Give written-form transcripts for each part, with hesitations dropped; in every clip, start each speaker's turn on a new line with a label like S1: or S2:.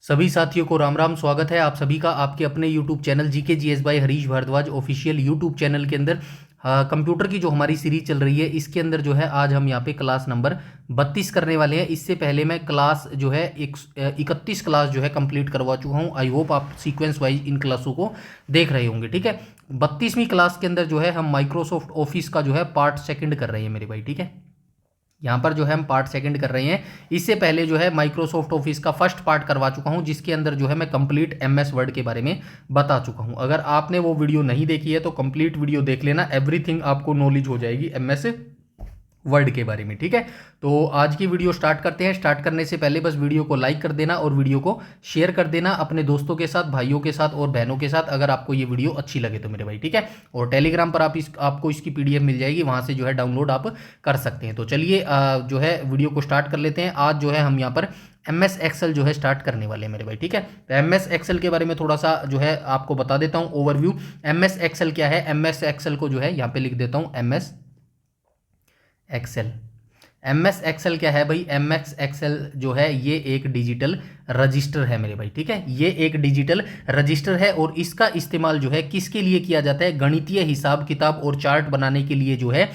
S1: सभी साथियों को राम राम। स्वागत है आप सभी का आपके अपने YouTube channel GK GS by Harish Bhardwaj official YouTube channel के अंदर। कंप्यूटर की जो हमारी सीरीज चल रही है इसके अंदर जो है आज हम यहाँ पे क्लास नंबर 32 करने वाले हैं। इससे पहले मैं क्लास जो है 31 क्लास जो है कंप्लीट करवा चुका हूँ। आई होप आप सीक्वेंस वाइज इन क्लासों को देख रहे होंगे। ठीक है, 32वीं क्लास के अंदर जो है हम माइक्रोसॉफ्ट ऑफिस का जो है पार्ट सेकंड कर रहे हैं मेरे भाई। ठीक है, यहाँ पर जो है हम पार्ट सेकंड कर रहे हैं। इससे पहले जो है माइक्रोसॉफ्ट ऑफिस का फर्स्ट पार्ट करवा चुका हूँ जिसके अंदर जो है मैं कंप्लीट एमएस वर्ड के बारे में बता चुका हूँ। अगर आपने वो वीडियो नहीं देखी है तो कंप्लीट वीडियो देख लेना, एवरीथिंग आपको नॉलेज हो जाएगी एमएस वर्ड के बारे में। ठीक है, तो आज की वीडियो स्टार्ट करते हैं। स्टार्ट करने से पहले बस वीडियो को लाइक कर देना और वीडियो को शेयर कर देना अपने दोस्तों के साथ, भाइयों के साथ और बहनों के साथ, अगर आपको ये वीडियो अच्छी लगे तो मेरे भाई। ठीक है, और टेलीग्राम पर आपको इसकी पीडीएफ मिल जाएगी, वहां से जो है डाउनलोड आप कर सकते हैं। तो चलिए जो है वीडियो को स्टार्ट कर लेते हैं। आज जो है हम यहाँ पर MS एक्सेल जो है स्टार्ट करने वाले हैं मेरे भाई। ठीक है, तो MS एक्सेल के बारे में थोड़ा सा जो है आपको बता देता हूँ ओवरव्यू। MS एक्सेल क्या है? MS एक्सेल को जो है यहाँ पे लिख देता हूँ MS एक्सेल। MS एक्सेल क्या है भाई? MS एक्सेल जो है ये एक डिजिटल रजिस्टर है मेरे भाई। ठीक है, ये एक डिजिटल रजिस्टर है और इसका इस्तेमाल जो है किसके लिए किया जाता है? गणितीय हिसाब किताब और चार्ट बनाने के लिए जो है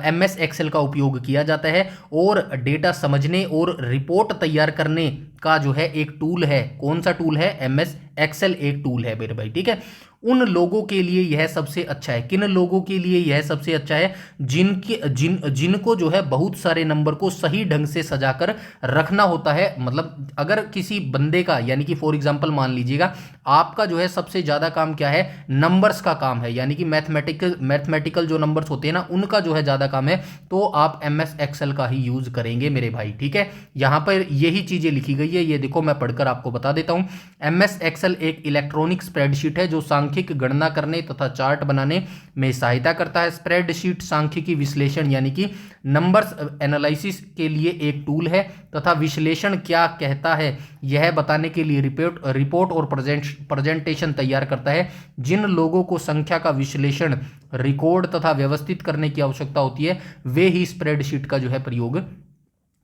S1: MS एक्सेल का उपयोग किया जाता है। और डेटा समझने और रिपोर्ट तैयार करने का जो है एक टूल है। कौन सा टूल है? MS एक्सेल एक टूल है मेरे भाई। ठीक है, उन लोगों के लिए यह सबसे अच्छा है। किन लोगों के लिए यह सबसे अच्छा है? जिनको जो है बहुत सारे नंबर को सही ढंग से सजाकर रखना होता है। मतलब अगर किसी बंदे का, यानी कि फॉर एग्जांपल मान लीजिएगा आपका जो है सबसे ज्यादा काम क्या है? नंबर्स का काम है, यानी कि मैथमेटिकल जो नंबर्स होते हैं ना उनका जो है ज्यादा काम है, तो आप MS एक्सेल का ही यूज करेंगे मेरे भाई। ठीक है, यहां पर यही चीजें लिखी गई है, ये देखो मैं पढ़कर आपको बता देता हूं। MS एक्सेल एक इलेक्ट्रॉनिक स्प्रेडशीट है जो सांख्यिक गणना करने तथा चार्ट बनाने में सहायता करता है। स्प्रेडशीट सांख्यिकी विश्लेषण यानी कि नंबर्स एनालिसिस के लिए एक टूल है तथा विश्लेषण क्या कहता है यह बताने के लिए रिपोर्ट और प्रेजेंटेशन तैयार करता है। जिन लोगों को संख्या का विश्लेषण, रिकॉर्ड तथा व्यवस्थित करने की आवश्यकता होती है वे ही स्प्रेडशीट का जो है प्रयोग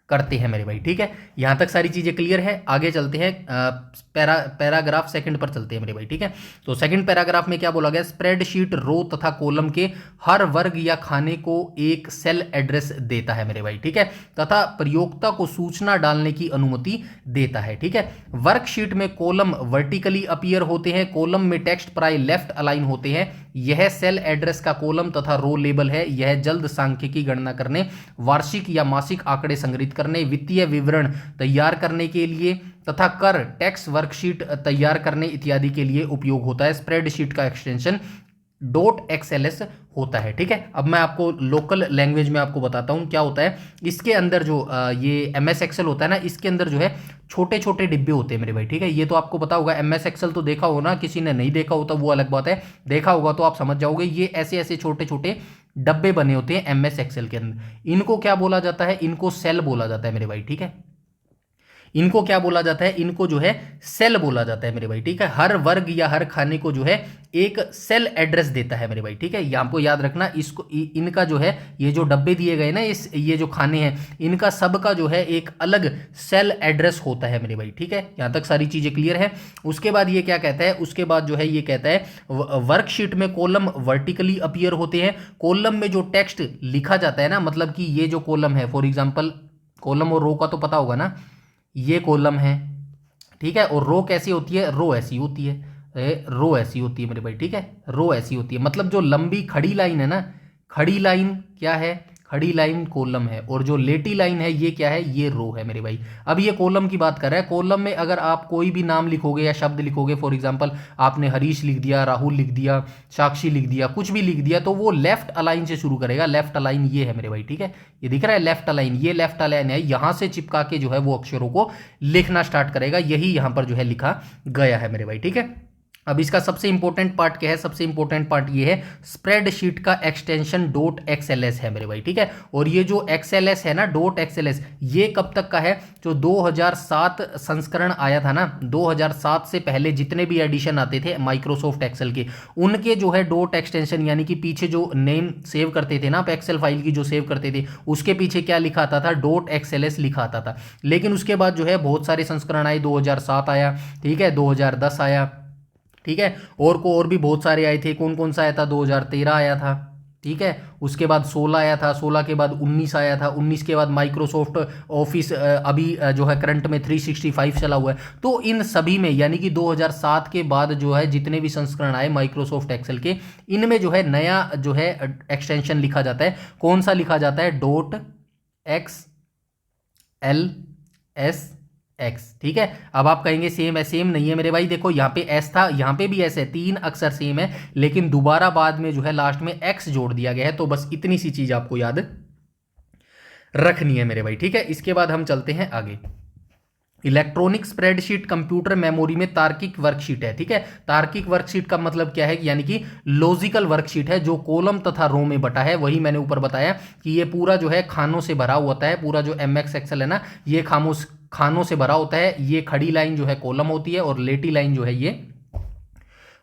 S1: करते हैं मेरे भाई। ठीक है, यहां तक सारी चीजें क्लियर है। आगे चलते हैं, पैराग्राफ सेकंड पर चलते हैं मेरे भाई। ठीक है, तो सेकंड पैराग्राफ में क्या बोला गया? स्प्रेडशीट रो तथा कॉलम के हर वर्ग या खाने को एक सेल एड्रेस देता है मेरे भाई। ठीक है, तथा प्रयोक्ता को सूचना डालने की अनुमति देता है। ठीक है, वर्कशीट में कॉलम वर्टिकली अपीयर होते हैं, कॉलम में टेक्स्ट प्राय लेफ्ट अलाइन होते हैं। यह सेल एड्रेस का कॉलम तथा रो लेबल है। यह जल्द सांख्यिकी गणना करने, वार्षिक या मासिक आंकड़े संग्रहित करने, वित्तीय विवरण तैयार करने के लिए तथा कर टैक्स वर्कशीट तैयार करने इत्यादि के लिए उपयोग होता है। स्प्रेडशीट का एक्सटेंशन .xls होता है। ठीक है, अब मैं आपको लोकल लैंग्वेज में आपको बताता हूं क्या होता है। इसके अंदर जो ये MS एक्सेल होता है ना, इसके अंदर जो है छोटे छोटे डिब्बे होते हैं मेरे भाई। ठीक है, ये तो आपको पता होगा। MS एक्सेल तो देखा हो ना, किसी ने नहीं देखा हो तो वो अलग बात है, देखा होगा तो आप समझ जाओगे। ये ऐसे ऐसे छोटे छोटे डब्बे बने होते हैं MS एक्सेल के अंदर। इनको क्या बोला जाता है? इनको सेल बोला जाता है मेरे भाई। ठीक है, इनको क्या बोला जाता है? इनको जो है सेल बोला जाता है मेरे भाई। ठीक है, हर वर्ग या हर खाने को जो है एक सेल एड्रेस देता है मेरे भाई। ठीक है, ये आपको याद रखना। इसको इनका जो है ये जो डब्बे दिए गए ना, ये जो खाने हैं इनका सबका जो है एक अलग सेल एड्रेस होता है मेरे भाई। ठीक है, यहां तक सारी चीजें क्लियर है। उसके बाद ये क्या कहता है? उसके बाद जो है ये कहता है वर्कशीट में कॉलम वर्टिकली अपीयर होते हैं। कॉलम में जो टेक्स्ट लिखा जाता है ना, मतलब कि ये जो कॉलम है, फॉर एग्जाम्पल कॉलम और रो का तो पता होगा ना, ये कॉलम है। ठीक है, और रो कैसी होती है? रो ऐसी होती है। रो ऐसी होती है मेरे भाई। ठीक है, रो ऐसी होती है, मतलब जो लंबी खड़ी लाइन है ना, खड़ी लाइन क्या है? खड़ी लाइन कॉलम है, और जो लेटी लाइन है ये क्या है? ये रो है मेरे भाई। अब ये कॉलम की बात कर रहा है। कॉलम में अगर आप कोई भी नाम लिखोगे या शब्द लिखोगे, फॉर एग्जांपल आपने हरीश लिख दिया, राहुल लिख दिया, साक्षी लिख दिया, कुछ भी लिख दिया, तो वो लेफ्ट अलाइन से शुरू करेगा। लेफ्ट अलाइन ये है मेरे भाई। ठीक है, ये दिख रहा है लेफ्ट अलाइन, ये लेफ्ट अलाइन है। यहां से चिपका के जो है वो अक्षरों को लिखना स्टार्ट करेगा। यही यहां पर जो है लिखा गया है मेरे भाई। ठीक है, अब इसका सबसे इंपॉर्टेंट पार्ट क्या है, सबसे इंपॉर्टेंट पार्ट ये है स्प्रेडशीट का एक्सटेंशन डॉट एक्सएलएस है मेरे भाई, ठीक है। और ये जो एक्सएलएस है ना, डॉट एक्सएलएस, ये कब तक का है, जो 2007 संस्करण आया था ना, 2007 से पहले जितने भी एडिशन आते थे माइक्रोसॉफ्ट एक्सेल के, उनके जो है डॉट एक्सटेंशन यानी कि पीछे जो नेम सेव करते थे ना आप एक्सेल फाइल की जो सेव करते थे, उसके पीछे क्या लिखा आता था, डॉट एक्सएलएस लिखा आता था। लेकिन उसके बाद जो है बहुत सारे संस्करण आए, 2007 आया, ठीक है, 2010 आया, ठीक है, और भी बहुत सारे आए थे। कौन कौन सा आया था, 2013 आया था, ठीक है, उसके बाद 16 आया था, 16 के बाद 19 आया था, 19 के बाद माइक्रोसॉफ्ट ऑफिस अभी जो है करंट में 365 चला हुआ है। तो इन सभी में यानी कि 2007 के बाद जो है जितने भी संस्करण आए माइक्रोसॉफ्ट एक्सेल के, इनमें जो है नया जो है एक्सटेंशन लिखा जाता है। कौन सा लिखा जाता है, dot x L S x, ठीक है। अब आप कहेंगे सेम है, सेम नहीं है मेरे भाई, देखो यहाँ पे एस था, यहाँ पे भी एस है, तीन अक्षर सेम है, लेकिन दोबारा बाद में जो है लास्ट में एक्स जोड़ दिया गया है। तो बस इतनी सी चीज आपको याद रखनी है मेरे भाई, ठीक है। इसके बाद हम चलते हैं आगे। इलेक्ट्रॉनिक स्प्रेडशीट कंप्यूटर मेमोरी में तार्किक वर्कशीट है, ठीक है। तार्किक वर्कशीट का मतलब क्या है, यानी कि लॉजिकल वर्कशीट है, जो कॉलम तथा रो में बटा है। वही मैंने ऊपर बताया कि ये पूरा जो है खानों से भरा होता है, पूरा जो एमएक्स एक्सेल है ना, ये खानों से भरा होता है। ये खड़ी लाइन जो है कॉलम होती है और लेटी लाइन जो है ये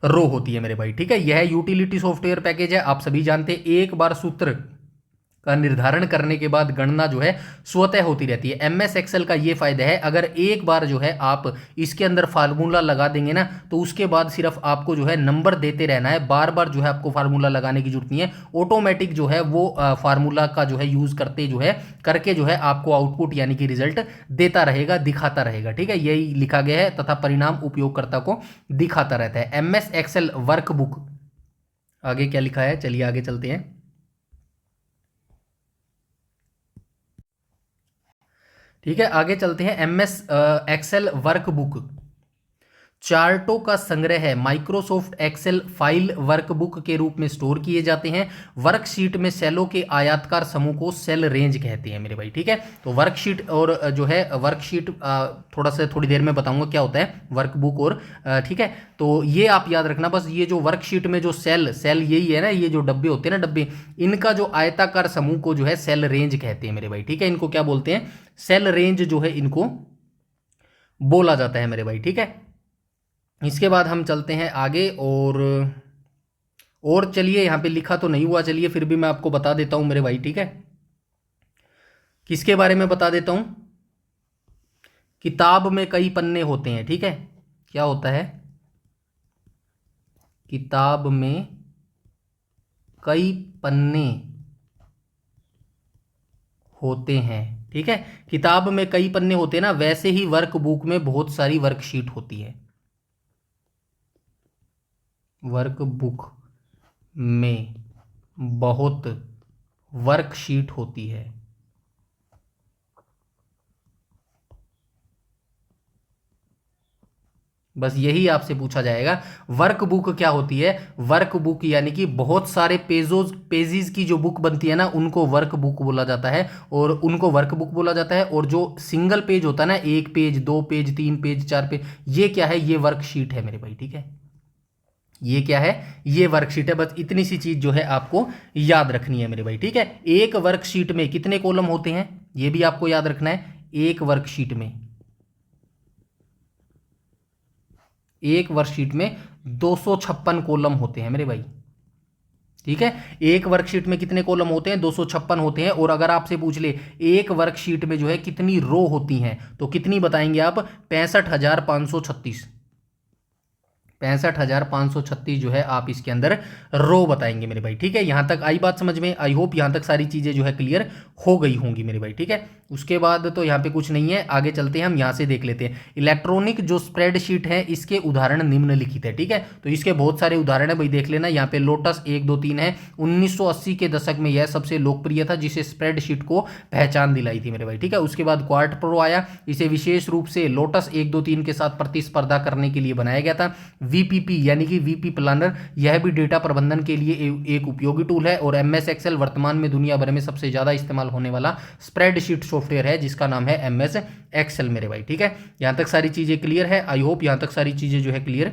S1: रो होती है मेरे भाई, ठीक है। यह यूटिलिटी सॉफ्टवेयर पैकेज है, आप सभी जानते हैं। एक बार सूत्र का निर्धारण करने के बाद गणना जो है स्वतः होती रहती है। एमएस एक्सेल का ये फायदा है, अगर एक बार जो है आप इसके अंदर फार्मूला लगा देंगे ना, तो उसके बाद सिर्फ आपको जो है नंबर देते रहना है, बार बार जो है आपको फार्मूला लगाने की जरूरत नहीं है। ऑटोमेटिक जो है वो फार्मूला का जो है यूज करते जो है करके जो है आपको आउटपुट यानी कि रिजल्ट देता रहेगा, दिखाता रहेगा, ठीक है। यही लिखा गया है तथा परिणाम उपयोगकर्ता को दिखाता रहता है। एमएस एक्सेल वर्कबुक, आगे क्या लिखा है, चलिए आगे चलते हैं। ठीक है, आगे चलते हैं। एमएस एक्सेल वर्कबुक चार्टों का संग्रह है, माइक्रोसॉफ्ट एक्सेल फाइल वर्कबुक के रूप में स्टोर किए जाते हैं। वर्कशीट में सेलों के आयताकार समूह को सेल रेंज कहते हैं मेरे भाई, ठीक है। तो वर्कशीट और जो है वर्कशीट थोड़ी देर में बताऊंगा क्या होता है वर्कबुक और ठीक है। तो ये आप याद रखना बस, ये जो वर्कशीट में जो सेल यही है ना, ये जो डब्बे होते हैं ना, डब्बे, इनका जो आयताकार समूह को जो है सेल रेंज कहते हैं मेरे भाई, ठीक है। इनको क्या बोलते हैं, सेल रेंज जो है इनको बोला जाता है मेरे भाई, ठीक है। इसके बाद हम चलते हैं आगे और चलिए, यहाँ पे लिखा तो नहीं हुआ, चलिए फिर भी मैं आपको बता देता हूँ मेरे भाई, ठीक है। किसके बारे में बता देता हूँ, किताब में कई पन्ने होते हैं, ठीक है। क्या होता है, किताब में कई पन्ने होते हैं, ठीक है। किताब में कई पन्ने होते हैं ना, वैसे ही वर्कबुक में बहुत सारी वर्कशीट होती है। वर्कबुक में बहुत वर्कशीट होती है। बस यही आपसे पूछा जाएगा, वर्कबुक क्या होती है। वर्कबुक यानी कि बहुत सारे पेजेस की जो बुक बनती है ना, उनको वर्कबुक बोला जाता है, और उनको वर्कबुक बोला जाता है। और जो सिंगल पेज होता है ना, एक पेज, दो पेज, तीन पेज, चार पेज, ये क्या है, ये वर्कशीट है मेरे भाई, ठीक है। ये क्या है, ये वर्कशीट है। बस इतनी सी चीज जो है आपको याद रखनी है मेरे भाई, ठीक है। एक वर्कशीट में कितने कॉलम होते हैं, ये भी आपको याद रखना है। एक वर्कशीट में 256 कॉलम होते हैं मेरे भाई, ठीक है। एक वर्कशीट में कितने कॉलम होते हैं, 256 होते हैं। और अगर आपसे पूछ ले एक वर्कशीट में जो है कितनी रो होती हैं, तो कितनी बताएंगे आप, 65,536। 65,536 जो है आप इसके अंदर रो बताएंगे मेरे भाई, ठीक है। यहां तक आई बात समझ में, आई होप यहां तक सारी चीजें जो है क्लियर हो गई होंगी मेरे भाई, ठीक है। उसके बाद तो यहाँ पे कुछ नहीं है, आगे चलते हैं, हम यहाँ से देख लेते हैं। इलेक्ट्रॉनिक जो स्प्रेडशीट है, इसके उदाहरण निम्नलिखित है, ठीक है। तो इसके बहुत सारे उदाहरण है भाई, देख लेना। यहाँ पे लोटस 1, 2, 3 है। 1980 के दशक में यह सबसे लोकप्रिय था, जिसे स्प्रेडशीट को पहचान दिलाई थी मेरे भाई, ठीक है। उसके बाद क्वार्ट प्रो आया, इसे विशेष रूप से लोटस 1, 2, 3 के साथ प्रतिस्पर्धा करने के लिए बनाया गया था। वीपीपी यानी कि वीपी प्लानर, यह भी डेटा प्रबंधन के लिए एक उपयोगी टूल है। और एमएस एक्सेल वर्तमान में दुनिया भर में सबसे ज्यादा इस्तेमाल होने वाला स्प्रेडशीट सॉफ्टवेयर है, जिसका नाम है एमएस एक्सेल मेरे भाई, ठीक है। यहां तक सारी चीजें क्लियर है, आई होप यहां तक सारी चीजें जो है क्लियर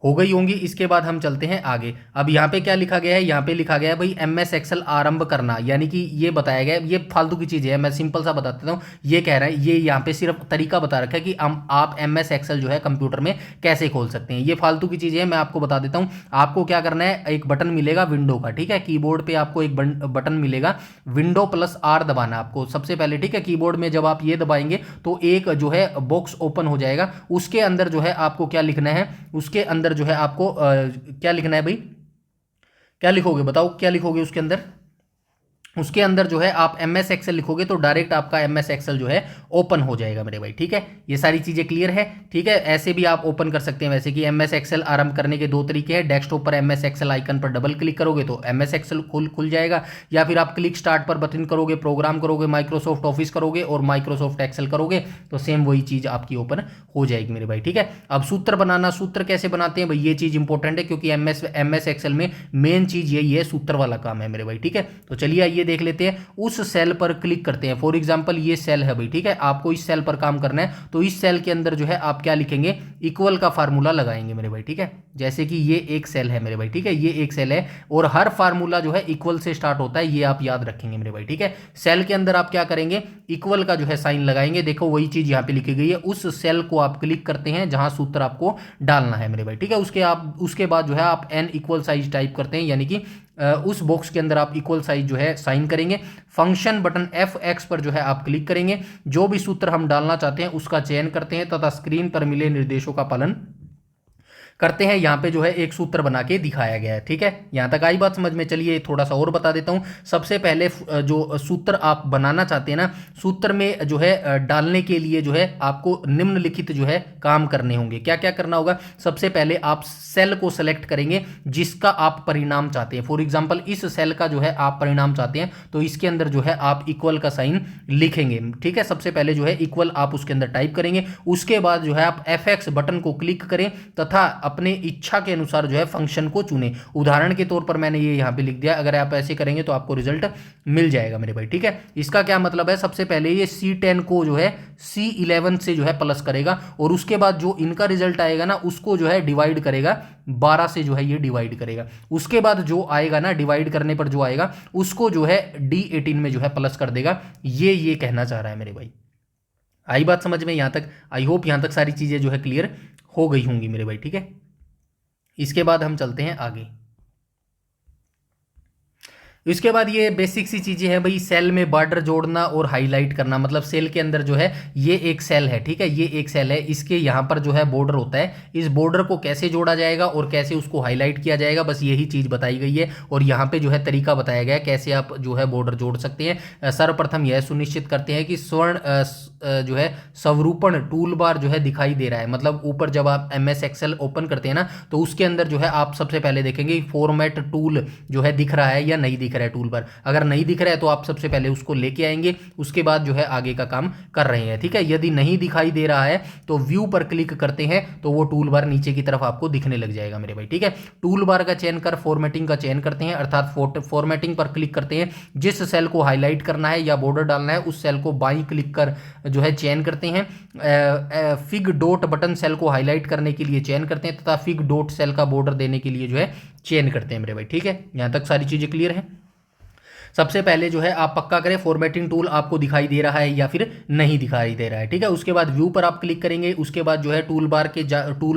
S1: हो गई होंगी। इसके बाद हम चलते हैं आगे। अब यहाँ पे क्या लिखा गया है, यहाँ पे लिखा गया है भाई MS एक्सेल आरंभ करना, यानी कि ये बताया गया है, ये फालतू की चीज़ है, मैं सिंपल सा बता देता हूँ। ये कह रहा है, ये यहाँ पे सिर्फ तरीका बता रखा है कि आप MS एक्सेल जो है कंप्यूटर में कैसे खोल सकते हैं। ये फालतू की चीज़ है, मैं आपको बता देता हूँ। आपको क्या करना है, एक बटन मिलेगा विंडो का, ठीक है, कीबोर्ड पे आपको एक बटन मिलेगा, विंडो प्लस R दबाना आपको सबसे पहले, ठीक है। कीबोर्ड में जब आप ये दबाएंगे तो एक जो है बॉक्स ओपन हो जाएगा। उसके अंदर जो है आपको क्या लिखना है, उसके अंदर जो है आपको क्या लिखना है भाई, क्या लिखोगे बताओ, क्या लिखोगे उसके अंदर? उसके अंदर जो है आप MS एक्सेल लिखोगे तो डायरेक्ट आपका MS एक्सेल जो है ओपन हो जाएगा मेरे भाई, ठीक है। ये सारी चीज़ें क्लियर है, ठीक है। ऐसे भी आप ओपन कर सकते हैं, वैसे कि MS एक्सेल आरंभ करने के दो तरीके हैं। डेस्कटॉप पर MS एक्सेल आइकन पर डबल क्लिक करोगे तो MS एक्सेल खुल जाएगा, या फिर आप क्लिक स्टार्ट पर बटन करोगे, प्रोग्राम करोगे, माइक्रोसॉफ्ट ऑफिस करोगे और माइक्रोसॉफ्ट एक्सेल करोगे तो सेम वही चीज़ आपकी ओपन हो जाएगी मेरे भाई, ठीक है। अब सूत्र बनाना, सूत्र कैसे बनाते हैं भाई, ये चीज़ इंपॉर्टेंट है, क्योंकि MS एक्सेल में मेन चीज़ यही है, सूत्र वाला काम है मेरे भाई, ठीक है। तो चलिए आइए देख लेते हैं। उस सेल पर क्लिक करते हैं, फॉर एग्जांपल ये सेल है भाई, ठीक है। आपको इस सेल पर काम करना है तो इस सेल के अंदर जो है आप क्या लिखेंगे, इक्वल का फार्मूला लगाएंगे मेरे भाई, ठीक है। जैसे कि ये एक सेल है मेरे भाई, ठीक है, ये एक सेल है और हर फार्मूला जो है इक्वल से स्टार्ट होता है, ये आप याद रखेंगे मेरे भाई, ठीक है। सेल के अंदर आप क्या करेंगे, इक्वल का जो है साइन लगाएंगे। देखो वही चीज यहाँ पे लिखी गई है, उस सेल को आप क्लिक करते हैं जहां सूत्र आपको डालना है मेरे भाई, ठीक है। उसके बाद जो है आप n इक्वल साइज टाइप करते हैं, यानी कि उस बॉक्स के अंदर आप इक्वल साइज जो है साइन करेंगे। फंक्शन बटन F(x) पर जो है आप क्लिक करेंगे, जो भी सूत्र हम डालना चाहते हैं उसका चयन करते हैं तथा स्क्रीन पर मिले निर्देशों का पालन करते हैं। यहाँ पे जो है एक सूत्र बना के दिखाया गया है, ठीक है। यहाँ तक आई बात समझ में? चलिए थोड़ा सा और बता देता हूँ। सबसे पहले जो सूत्र आप बनाना चाहते हैं ना, सूत्र में जो है डालने के लिए जो है आपको निम्नलिखित जो है काम करने होंगे। क्या क्या करना होगा, सबसे पहले आप सेल को सेलेक्ट करेंगे जिसका आप परिणाम चाहते हैं। फॉर एग्जाम्पल इस सेल का जो है आप परिणाम चाहते हैं तो इसके अंदर जो है आप इक्वल का साइन लिखेंगे, ठीक है। सबसे पहले जो है इक्वल आप उसके अंदर टाइप करेंगे, उसके बाद जो है आप F(x) बटन को क्लिक करें तथा अपने इच्छा के अनुसार जो है फंक्शन को चुने। उदाहरण के तौर पर मैंने ये यहाँ पे लिख दिया, अगर आप ऐसे करेंगे तो आपको रिजल्ट मिल जाएगा मेरे भाई, ठीक है। इसका क्या मतलब है, सबसे पहले ये C10 को जो है C11 से जो है प्लस करेगा और उसके बाद जो इनका रिजल्ट आएगा ना उसको जो है डिवाइड करेगा 12 से, जो है ये डिवाइड करेगा। उसके बाद जो आएगा ना डिवाइड करने पर जो आएगा उसको जो है D18 में जो है प्लस कर देगा। ये कहना चाह रहा है मेरे भाई। आई बात समझ में यहाँ तक? आई होप यहाँ तक सारी चीजें जो है क्लियर हो गई होंगी मेरे भाई, ठीक है। इसके बाद हम चलते हैं आगे। इसके बाद ये बेसिक सी चीज़ें हैं भाई, सेल में बॉर्डर जोड़ना और हाईलाइट करना। मतलब सेल के अंदर जो है ये एक सेल है, ठीक है, ये एक सेल है, इसके यहाँ पर जो है बॉर्डर होता है, इस बॉर्डर को कैसे जोड़ा जाएगा और कैसे उसको हाईलाइट किया जाएगा, बस यही चीज़ बताई गई है। और यहाँ पे जो है तरीका बताया गया है कैसे आप जो है बॉर्डर जोड़ सकते हैं। सर्वप्रथम यह सुनिश्चित करते हैं कि स्वर्ण जो है स्वरूपण टूल बार जो है दिखाई दे रहा है। मतलब ऊपर जब आप MS एक्सेल ओपन करते हैं ना तो उसके अंदर जो है आप सबसे पहले देखेंगे फॉर्मेट टूल जो है दिख रहा है या नहीं दिख रहा है टूल बार। अगर नहीं दिख रहा है तो आप सबसे पहले उसको लेके आएंगे, उसके बाद जो है आगे का काम कर रहे हैं, ठीक है। यदि नहीं दिखाई दे रहा है तो व्यू पर क्लिक करते हैं तो वो टूल बार नीचे की तरफ आपको दिखने लग जाएगा मेरे भाई, ठीक है। टूल बार का चयन कर फॉर्मेटिंग का चयन करते हैं, अर्थात फॉर्मेटिंग पर क्लिक करते हैं। जिस सेल को हाईलाइट करना है या बॉर्डर डालना है उस सेल को बाई क्लिक कर जो है चयन करते हैं। फिग डॉट बटन सेल को हाईलाइट करने के लिए चयन करते हैं तथा फिग डॉट सेल का बॉर्डर देने के लिए जो है चयन करते हैं मेरे भाई, ठीक है। यहां तक सारी चीजें क्लियर है। सबसे पहले जो है आप पक्का करें फॉर्मेटिंग टूल आपको दिखाई दे रहा है या फिर नहीं दिखाई दे रहा है, ठीक है। उसके बाद व्यू पर आप क्लिक करेंगे, उसके बाद जो है टूल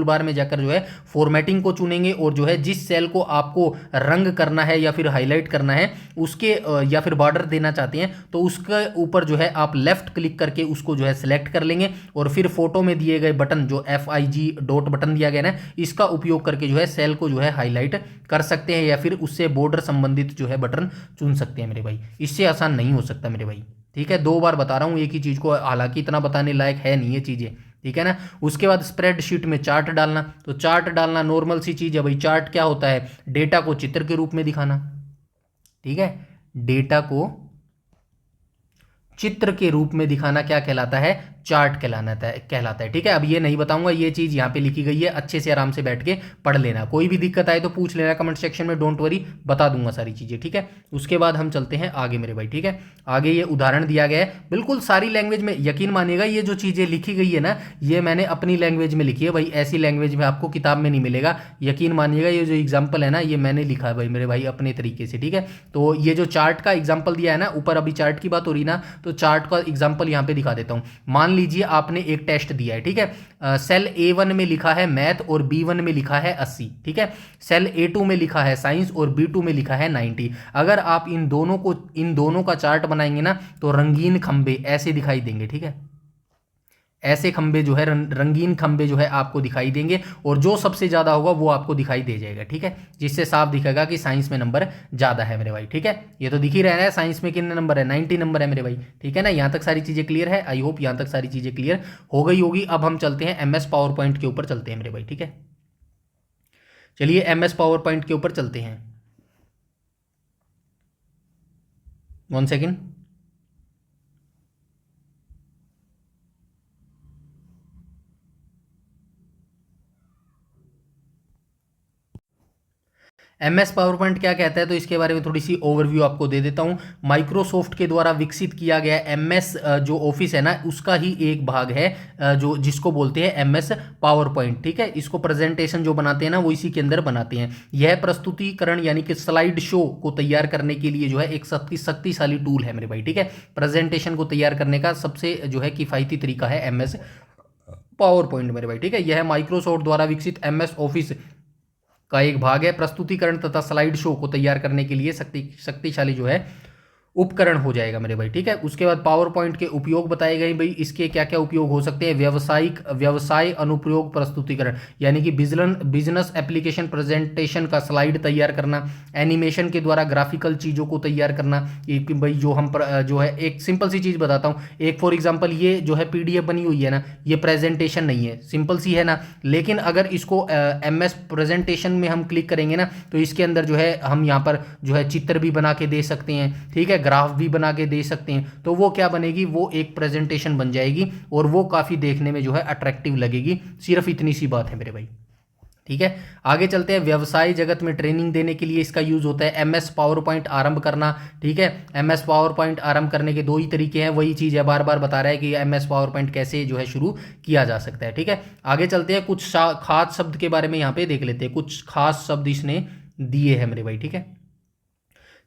S1: बार में जाकर जो है फॉर्मेटिंग को चुनेंगे और जो है जिस सेल को आपको रंग करना है या फिर हाईलाइट करना है उसके या फिर बॉर्डर देना चाहते हैं तो उसके ऊपर जो है आप लेफ्ट क्लिक करके उसको जो है सिलेक्ट कर लेंगे और फिर फोटो में दिए गए बटन जो FIG डॉट बटन दिया गया ना इसका उपयोग करके जो है सेल को जो है हाईलाइट कर सकते हैं या फिर उससे बॉर्डर संबंधित जो है बटन चुन सकते हैं मेरे भाई। इससे आसान नहीं हो सकता मेरे भाई, ठीक है। 2 बार बता रहा हूं एक ही चीज को, हालांकि इतना बताने लायक है नहीं ये चीजें, ठीक है ना। उसके बाद स्प्रेडशीट में चार्ट डालना, तो चार्ट डालना नॉर्मल सी चीज है भाई। चार्ट क्या होता है, डेटा को चित्र के रूप में दिखाना, ठीक है। डेटा को चित्र के रूप में दिखाना क्या कहलाता है, चार्ट कहलाता है। ठीक है, अब ये नहीं बताऊंगा, ये चीज़ यहाँ पे लिखी गई है, अच्छे से आराम से बैठ के पढ़ लेना। कोई भी दिक्कत आए तो पूछ लेना कमेंट सेक्शन में, डोंट वरी, बता दूंगा सारी चीज़ें। ठीक है, उसके बाद हम चलते हैं आगे मेरे भाई। ठीक है, आगे ये उदाहरण दिया गया है, बिल्कुल सारी लैंग्वेज में, यकीन मानिएगा ये जो चीज़ें लिखी गई है ना, ये मैंने अपनी लैंग्वेज में लिखी है भाई, ऐसी लैंग्वेज में आपको किताब में नहीं मिलेगा। यकीन मानिएगा ये जो एग्जाम्पल है ना, ये मैंने लिखा है भाई मेरे भाई अपने तरीके से। ठीक है, तो ये जो चार्ट का एग्जाम्पल दिया है ना ऊपर, अभी चार्ट की बात हो रही ना, तो चार्ट का एग्जाम्पल यहाँ पे दिखा देता हूँ। मान लीजिए आपने एक टेस्ट दिया है, ठीक है, सेल A1 में लिखा है मैथ और B1 में लिखा है 80। ठीक है, सेल A2 में लिखा है साइंस और B2 में लिखा है 90। अगर आप इन दोनों का चार्ट बनाएंगे ना, तो रंगीन खंबे ऐसे दिखाई देंगे। ठीक है, ऐसे खंबे जो है, रंगीन खंबे जो है आपको दिखाई देंगे, और जो सबसे ज़्यादा होगा वो आपको दिखाई दे जाएगा। ठीक है, जिससे साफ दिखेगा कि साइंस में नंबर ज़्यादा है मेरे भाई। ठीक है, ये तो दिख ही रहा है साइंस में कितने नंबर है, 90 नंबर है मेरे भाई। ठीक है ना, यहाँ तक सारी चीज़ें क्लियर है। आई होप यहाँ तक सारी चीज़ें क्लियर हो गई होगी। अब हम चलते हैं MS पावर पॉइंट के ऊपर चलते हैं मेरे भाई। ठीक है, चलिए MS पावर पॉइंट के ऊपर चलते हैं। 1 सेकेंड। MS पावर पॉइंट क्या कहता है, तो इसके बारे में थोड़ी सी ओवरव्यू आपको दे देता हूं। माइक्रोसॉफ्ट के द्वारा विकसित किया गया MS जो ऑफिस है ना, उसका ही एक भाग है जो जिसको बोलते हैं MS पावर पॉइंट। ठीक है, इसको प्रेजेंटेशन जो बनाते हैं ना, वो इसी के अंदर बनाते हैं। यह प्रस्तुतिकरण यानी कि स्लाइड शो को तैयार करने के लिए जो है एक शक्तिशाली टूल है मेरे भाई। ठीक है, प्रेजेंटेशन को तैयार करने का सबसे जो है किफ़ायती तरीका है MS पावर पॉइंट मेरे भाई। ठीक है, यह माइक्रोसॉफ्ट द्वारा विकसित MS ऑफिस का एक भाग है। प्रस्तुतिकरण तथा स्लाइड शो को तैयार करने के लिए शक्तिशाली जो है उपकरण हो जाएगा मेरे भाई। ठीक है, उसके बाद पावर पॉइंट के उपयोग बताए गए भाई, इसके क्या क्या उपयोग हो सकते हैं। व्यवसाय अनुप्रयोग प्रस्तुतिकरण यानी कि बिजनेस एप्लीकेशन प्रेजेंटेशन का स्लाइड तैयार करना, एनिमेशन के द्वारा ग्राफिकल चीज़ों को तैयार करना। एक भाई जो हम जो है एक सिंपल सी चीज़ बताता हूँ, एक फॉर एग्जाम्पल ये जो है PDF बनी हुई है ना, ये प्रेजेंटेशन नहीं है, सिंपल सी है ना, लेकिन अगर इसको MS प्रेजेंटेशन में हम क्लिक करेंगे ना, तो इसके अंदर जो है हम यहाँ पर जो है चित्र भी बना के दे सकते हैं। ठीक है, ग्राफ भी बना के दे सकते हैं, तो वो क्या बनेगी, वो एक प्रेजेंटेशन बन जाएगी, और वो काफ़ी देखने में जो है अट्रैक्टिव लगेगी। सिर्फ इतनी सी बात है मेरे भाई। ठीक है, आगे चलते हैं। व्यवसाय जगत में ट्रेनिंग देने के लिए इसका यूज होता है। MS पावर पॉइंट आरंभ करना। ठीक है, MS पावर पॉइंट आरंभ करने के दो ही तरीके हैं, वही चीज़ है, बार बार बता रहा है कि MS पावर पॉइंट कैसे जो है शुरू किया जा सकता है। ठीक है, आगे चलते हैं। कुछ खास शब्द के बारे में यहाँ पे देख लेते हैं, कुछ खास शब्द इसने दिए हैं मेरे भाई। ठीक है,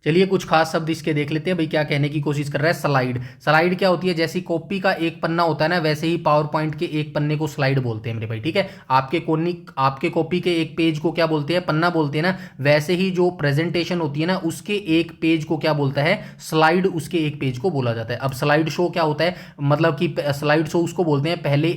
S1: चलिए कुछ खास शब्द इसके देख लेते हैं भाई, क्या कहने की कोशिश कर रहा है। स्लाइड क्या होती है, जैसी कॉपी का एक पन्ना होता है ना, वैसे ही पावर पॉइंट के एक पन्ने को स्लाइड बोलते हैं मेरे भाई। ठीक है, आपके कॉपी के एक पेज को क्या बोलते हैं, पन्ना बोलते हैं ना, वैसे ही जो प्रेजेंटेशन होती है ना, उसके एक पेज को क्या बोलता है, स्लाइड, उसके एक पेज को बोला जाता है। अब स्लाइड शो क्या होता है, मतलब कि स्लाइड शो उसको बोलते हैं, पहले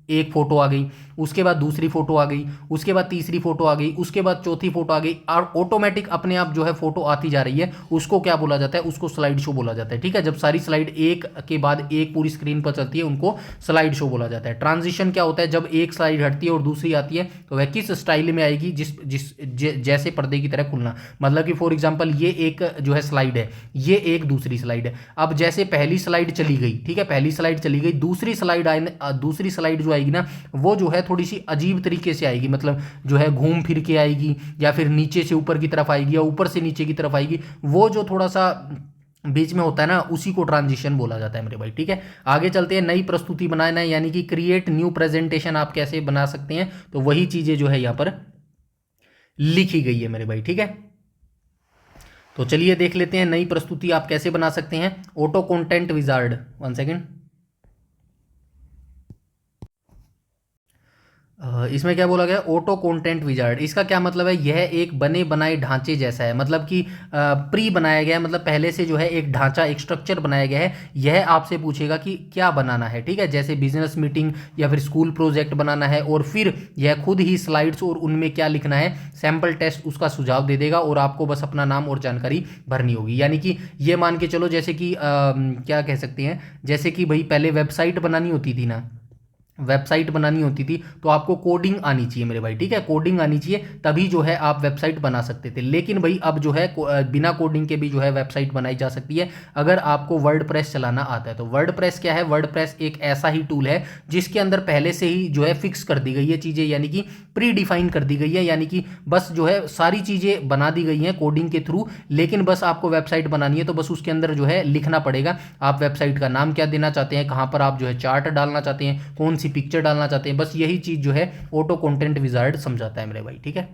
S1: एक फोटो आ गई, उसके बाद दूसरी फोटो आ गई, उसके बाद तीसरी फोटो आ गई, उसके बाद चौथी फोटो आ गई, और ऑटोमेटिक अपने आप जो है फोटो आती जा रही है, उसको क्या बोला जाता है, उसको स्लाइड शो बोला जाता है। ठीक है, जब सारी स्लाइड एक के बाद एक पूरी स्क्रीन पर चलती है, उनको स्लाइड शो बोला जाता है। ट्रांजिशन क्या होता है, जब एक स्लाइड हटती है और दूसरी आती है, तो वह किस स्टाइल में आएगी, जैसे पर्दे की तरह खुलना। मतलब कि फॉर एग्जाम्पल ये एक जो है स्लाइड है, ये एक दूसरी स्लाइड है। अब जैसे पहली स्लाइड चली गई, ठीक है, पहली स्लाइड चली गई, दूसरी स्लाइड जो आएगी ना, वो जो है थोड़ी सी अजीब तरीके से आएगी, मतलब जो है घूम फिर के आएगी, या फिर नीचे से ऊपर की तरफ आएगी, या ऊपर से नीचे की तरफ आएगी। वो जो थोड़ा सा बीच में होता है ना, उसी को ट्रांजिशन बोला जाता है मेरे भाई। ठीक है, आगे चलते हैं। नई प्रस्तुति बनाना है, यानी कि क्रिएट न्यू प्रेजेंटेशन आप कैसे बना सकते हैं, तो वही चीजें जो है यहाँ पर लिखी गई है मेरे भाई। ठीक है, तो चलिए देख लेते हैं नई प्रस्तुति आप कैसे बना सकते हैं। Auto content wizard, 1 second. इसमें क्या बोला गया, ऑटो कंटेंट विजार्ड। इसका क्या मतलब है, यह एक बने बनाए ढांचे जैसा है, मतलब कि प्री बनाया गया है, मतलब पहले से जो है एक ढांचा, एक स्ट्रक्चर बनाया गया है। यह आपसे पूछेगा कि क्या बनाना है। ठीक है, जैसे बिजनेस मीटिंग या फिर स्कूल प्रोजेक्ट बनाना है, और फिर यह खुद ही स्लाइड्स और उनमें क्या लिखना है, सैम्पल टेस्ट, उसका सुझाव दे देगा, और आपको बस अपना नाम और जानकारी भरनी होगी। यानी कि ये मान के चलो, जैसे कि क्या कह सकते हैं, जैसे कि भाई पहले वेबसाइट बनानी होती थी ना, वेबसाइट बनानी होती थी तो आपको कोडिंग आनी चाहिए मेरे भाई, ठीक है, कोडिंग आनी चाहिए, तभी जो है आप वेबसाइट बना सकते थे। लेकिन भाई अब जो है बिना कोडिंग के भी जो है वेबसाइट बनाई जा सकती है अगर आपको वर्डप्रेस चलाना आता है। तो वर्डप्रेस क्या है? वर्डप्रेस एक ऐसा ही टूल है जिसके अंदर पहले से ही जो है फिक्स कर दी गई है चीज़ें, यानी कि प्री डिफाइन कर दी गई है, यानी कि बस जो है सारी चीज़ें बना दी गई हैं कोडिंग के थ्रू। लेकिन बस आपको वेबसाइट बनानी है तो बस उसके अंदर जो है लिखना पड़ेगा आप वेबसाइट का नाम क्या देना चाहते हैं, कहाँ पर आप जो है चार्ट डालना चाहते हैं, कौन सी पिक्चर डालना चाहते हैं, बस यही चीज़ जो है ऑटो कंटेंट विजार्ड समझाता है मेरे भाई, ठीक है।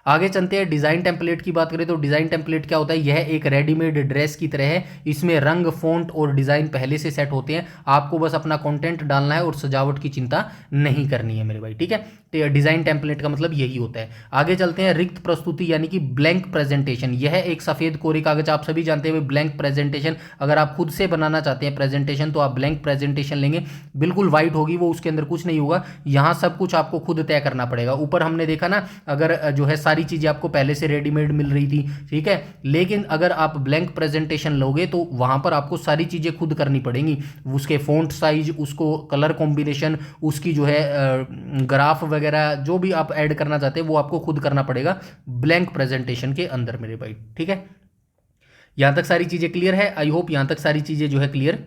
S1: आगे चलते हैं। डिज़ाइन टेम्पलेट की बात करें तो डिज़ाइन टेम्पलेट क्या होता है? यह एक रेडीमेड ड्रेस की तरह है, इसमें रंग, फॉन्ट और डिज़ाइन पहले से सेट होते हैं, आपको बस अपना कंटेंट डालना है और सजावट की चिंता नहीं करनी है मेरे भाई, ठीक है। तो डिज़ाइन टेम्पलेट का मतलब यही होता है। आगे चलते हैं। रिक्त प्रस्तुति यानी कि ब्लैंक प्रेजेंटेशन, यह एक सफ़ेद कोरे कागज, आप सभी जानते हैं ब्लैंक प्रेजेंटेशन, अगर आप खुद से बनाना चाहते हैं प्रेजेंटेशन तो आप ब्लैंक प्रेजेंटेशन लेंगे, बिल्कुल वाइट होगी वो, उसके अंदर कुछ नहीं होगा, यहाँ सब कुछ आपको खुद तय करना पड़ेगा। ऊपर हमने देखा ना, अगर जो है सारी चीज़ें आपको पहले से रेडीमेड मिल रही थी, ठीक है, लेकिन अगर आप ब्लैंक प्रेजेंटेशन लोगे तो वहाँ पर आपको सारी चीज़ें खुद करनी पड़ेंगी, उसके फ़ॉन्ट साइज, उसको कलर कॉम्बिनेशन, उसकी जो है ग्राफ वगैरह जो भी आप ऐड करना चाहते हैं वो आपको खुद करना पड़ेगा ब्लैंक प्रेजेंटेशन के अंदर मेरे भाई, ठीक है। यहाँ तक सारी चीज़ें क्लियर है? आई होप यहाँ तक सारी चीज़ें जो है क्लियर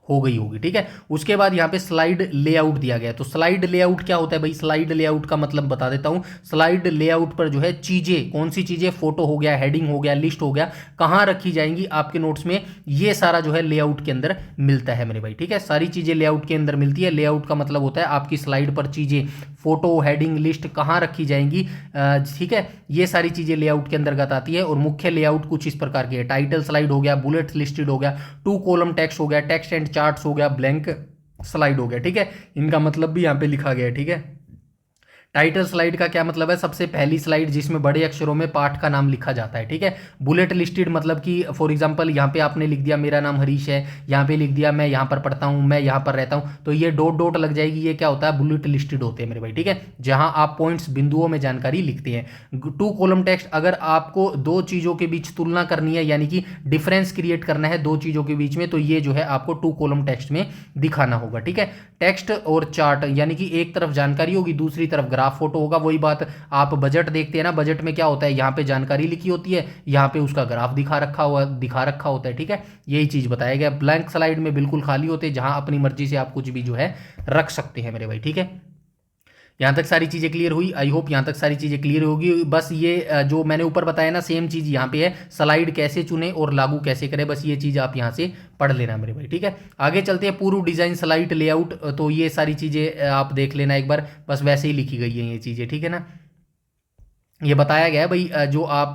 S1: हो गई होगी, ठीक है। उसके बाद यहाँ पे स्लाइड लेआउट दिया गया है। तो स्लाइड लेआउट क्या होता है भाई? स्लाइड लेआउट का मतलब बता देता हूँ। स्लाइड लेआउट पर जो है चीज़ें, कौन सी चीज़ें, फोटो हो गया, हेडिंग हो गया, लिस्ट हो गया, कहाँ रखी जाएंगी आपके नोट्स में, ये सारा जो है लेआउट के अंदर मिलता है मेरे भाई, ठीक है। सारी चीज़ें लेआउट के अंदर मिलती है। लेआउट का मतलब होता है आपकी स्लाइड पर चीज़ें, फोटो, हेडिंग, लिस्ट कहाँ रखी जाएंगी, ठीक है, ये सारी चीज़ें लेआउट के अंतर्गत आती है। और मुख्य लेआउट कुछ इस प्रकार की है। टाइटल स्लाइड हो गया, बुलेट्स लिस्टेड हो गया, 2 कॉलम टेक्स्ट हो गया, टेक्स्ट एंड चार्ट्स हो गया, ब्लैंक स्लाइड हो गया, ठीक है। इनका मतलब भी यहाँ पे लिखा गया है, ठीक है। टाइटल स्लाइड का क्या मतलब है? सबसे पहली स्लाइड जिसमें बड़े अक्षरों में पाठ का नाम लिखा जाता है, ठीक है। बुलेट लिस्टेड मतलब कि फॉर एग्जांपल यहाँ पे आपने लिख दिया मेरा नाम हरीश है, यहाँ पे लिख दिया मैं यहाँ पर पढ़ता हूँ, मैं यहाँ पर रहता हूँ, तो ये डॉट डॉट लग जाएगी, ये क्या होता है? बुलेट लिस्टेड होते हैं मेरे भाई, ठीक है, जहाँ आप पॉइंट्स, बिंदुओं में जानकारी लिखते हैं। 2 कॉलम टेक्स्ट, अगर आपको दो चीज़ों के बीच तुलना करनी है, यानी कि डिफरेंस क्रिएट करना है दो चीज़ों के बीच में, तो ये जो है आपको 2 कॉलम टेक्स्ट में दिखाना होगा, ठीक है। टेक्स्ट और चार्ट यानी कि एक तरफ जानकारी होगी, दूसरी तरफ ग्राफ फोटो होगा। वही बात आप बजट देखते हैं ना, बजट में क्या होता है? यहाँ पे जानकारी लिखी होती है, यहाँ पे उसका ग्राफ दिखा रखा होता है, ठीक है। यही चीज़ बताया गया। ब्लैंक स्लाइड में बिल्कुल खाली होते हैं, जहाँ अपनी मर्जी से आप कुछ भी जो है रख सकते हैं मेरे भाई, ठीक है। यहाँ तक सारी चीज़ें क्लियर हुई? आई होप यहाँ तक सारी चीज़ें क्लियर होगी। बस ये जो मैंने ऊपर बताया ना, सेम चीज़ यहाँ पे है, स्लाइड कैसे चुने और लागू कैसे करें, बस ये चीज़ आप यहाँ से पढ़ लेना मेरे भाई, ठीक है। आगे चलते हैं। पूर्व डिज़ाइन स्लाइड लेआउट, तो ये सारी चीज़ें आप देख लेना एक बार, बस वैसे ही लिखी गई हैं ये चीज़ें, ठीक है ना। ये बताया गया है भाई, जो आप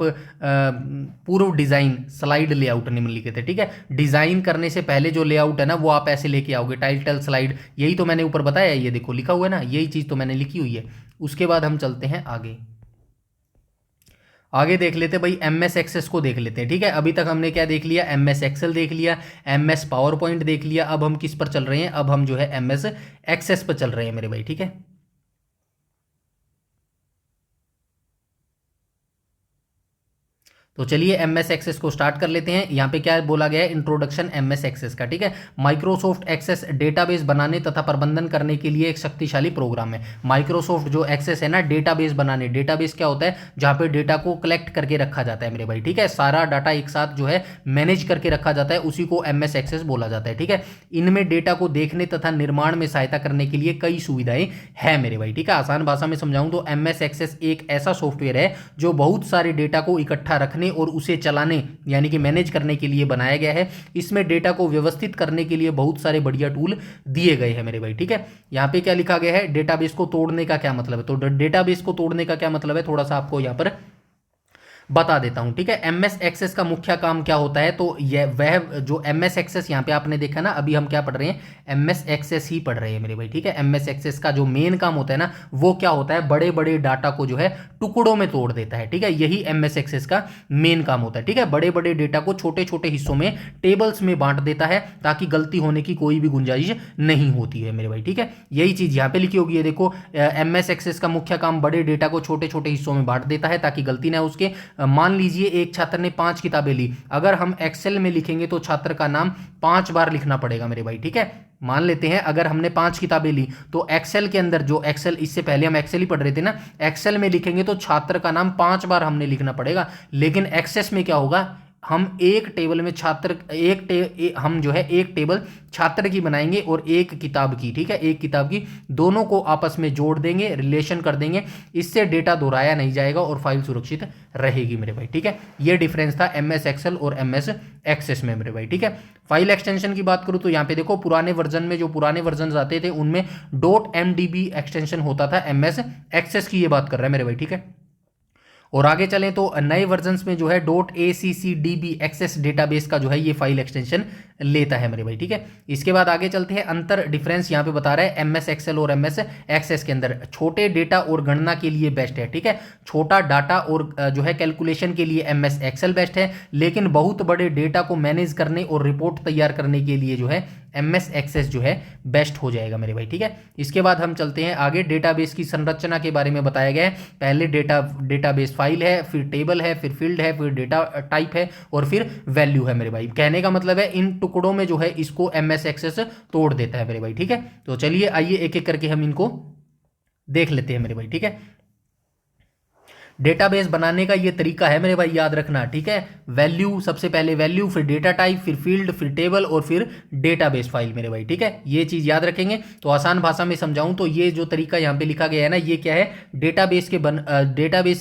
S1: पूर्व डिज़ाइन स्लाइड लेआउट निम्नलिखित है, ठीक है। डिज़ाइन करने से पहले जो लेआउट है ना वो आप ऐसे लेके आओगे, टाइटल स्लाइड, यही तो मैंने ऊपर बताया है, ये देखो लिखा हुआ है ना, यही चीज़ तो मैंने लिखी हुई है। उसके बाद हम चलते हैं आगे। आगे देख लेते हैं भाई, MS एक्सेस को देख लेते हैं, ठीक है। अभी तक हमने क्या देख लिया? MS एक्सेल देख लिया, MS पावर पॉइंट देख लिया। अब हम किस पर चल रहे हैं? अब हम जो है MS एक्सेस पर चल रहे हैं मेरे भाई, ठीक है। तो चलिए MS एक्सेस को स्टार्ट कर लेते हैं। यहाँ पे क्या बोला गया है? इंट्रोडक्शन MS एक्सेस का, ठीक है। माइक्रोसॉफ्ट एक्सेस डेटाबेस बनाने तथा प्रबंधन करने के लिए एक शक्तिशाली प्रोग्राम है। माइक्रोसॉफ्ट जो एक्सेस है ना, डेटाबेस बनाने, डेटाबेस क्या होता है? जहाँ पे डेटा को कलेक्ट करके रखा जाता है मेरे भाई, ठीक है। सारा डाटा एक साथ जो है मैनेज करके रखा जाता है, उसी को MS एक्सेस बोला जाता है, ठीक है। इनमें डेटा को देखने तथा निर्माण में सहायता करने के लिए कई सुविधाएं हैं मेरे भाई, ठीक है। आसान भाषा में समझाऊं तो MS एक्सेस एक ऐसा सॉफ्टवेयर है जो बहुत सारे डेटा को इकट्ठा रखने और उसे चलाने यानी कि मैनेज करने के लिए बनाया गया है। इसमें डेटा को व्यवस्थित करने के लिए बहुत सारे बढ़िया टूल दिए गए हैं मेरे भाई, ठीक है। यहाँ पे क्या लिखा गया है? डेटाबेस को तोड़ने का क्या मतलब है? तो डेटाबेस को तोड़ने का क्या मतलब है, थोड़ा सा आपको यहाँ पर बता देता हूं, ठीक है। MS एक्सेस का मुख्य काम क्या होता है? तो यह वह जो MS एक्सेस यहाँ पे आपने देखा ना, अभी हम क्या पढ़ रहे हैं? MS एक्सेस ही पढ़ रहे हैं मेरे भाई, ठीक है। MS एक्सेस का जो मेन काम होता है ना, वो क्या होता है? बड़े बड़े डाटा को जो है टुकड़ों में तोड़ देता है, ठीक है। यही MS एक्सेस का मेन काम होता है, ठीक है। बड़े बड़े डेटा को छोटे छोटे हिस्सों में, टेबल्स में बांट देता है, ताकि गलती होने की कोई भी गुंजाइश नहीं होती है मेरे भाई, ठीक है। यही चीज यहाँ पे लिखी होगी, ये देखो, MS एक्सेस का मुख्य काम बड़े डेटा को छोटे छोटे हिस्सों में बांट देता है ताकि गलती ना हो उसके मान लीजिए एक छात्र ने 5 किताबें ली, अगर हम एक्सेल में लिखेंगे तो छात्र का नाम 5 बार लिखना पड़ेगा मेरे भाई, ठीक है। मान लेते हैं अगर हमने 5 किताबें ली तो एक्सेल के अंदर, जो एक्सेल, इससे पहले हम एक्सेल ही पढ़ रहे थे ना, एक्सेल में लिखेंगे तो छात्र का नाम 5 बार हमने लिखना पड़ेगा। लेकिन एक्सेस में क्या होगा, हम एक टेबल में छात्र हम जो है एक टेबल छात्र की बनाएंगे और एक किताब की, ठीक है, एक किताब की, दोनों को आपस में जोड़ देंगे, रिलेशन कर देंगे। इससे डेटा दोहराया नहीं जाएगा और फाइल सुरक्षित रहेगी मेरे भाई, ठीक है। ये डिफरेंस था एमएस एक्सेल और एमएस एक्सेस में मेरे भाई, ठीक है। फाइल एक्सटेंशन की बात करूं तो यहाँ पे देखो, पुराने वर्जन में जो पुराने वर्जन आते थे उनमें .mdb एक्सटेंशन होता था, एमएस एक्सेस की ये बात कर रहा है मेरे भाई, ठीक है। और आगे चलें तो नए वर्जन्स में जो है .accdb एक्सेस डेटाबेस का जो है ये फाइल एक्सटेंशन लेता है मेरे भाई, ठीक है। इसके बाद आगे चलते हैं, अंतर डिफरेंस यहाँ पे बता रहा है एमएस एक्सेल और एमएस एक्सेस के अंदर। छोटे डेटा और गणना के लिए बेस्ट है, ठीक है, छोटा डाटा और जो है कैलकुलेशन के लिए एमएस एक्सेल बेस्ट है, लेकिन बहुत बड़े डेटा को मैनेज करने और रिपोर्ट तैयार करने के लिए जो है एमएस एक्सेस जो है बेस्ट हो जाएगा मेरे भाई, ठीक है। इसके बाद हम चलते हैं आगे, डेटाबेस की संरचना के बारे में बताया गया है। पहले डेटाबेस फाइल है, फिर टेबल है, फिर फील्ड है, फिर डेटा टाइप है और फिर वैल्यू है मेरे भाई। कहने का मतलब है इन टुकड़ों में जो है इसको एमएस एक्सेस तोड़ देता है मेरे भाई, ठीक है। तो चलिए आइए एक एक करके हम इनको देख लेते हैं मेरे भाई, ठीक है। डेटाबेस बनाने का ये तरीका है मेरे भाई, याद रखना, ठीक है। वैल्यू, सबसे पहले वैल्यू, फिर डेटा टाइप, फिर फील्ड, फिर टेबल और फिर डेटाबेस फाइल मेरे भाई, ठीक है। ये चीज याद रखेंगे। तो आसान भाषा में समझाऊं तो ये जो तरीका यहाँ पे लिखा गया है ना, ये क्या है, डेटाबेस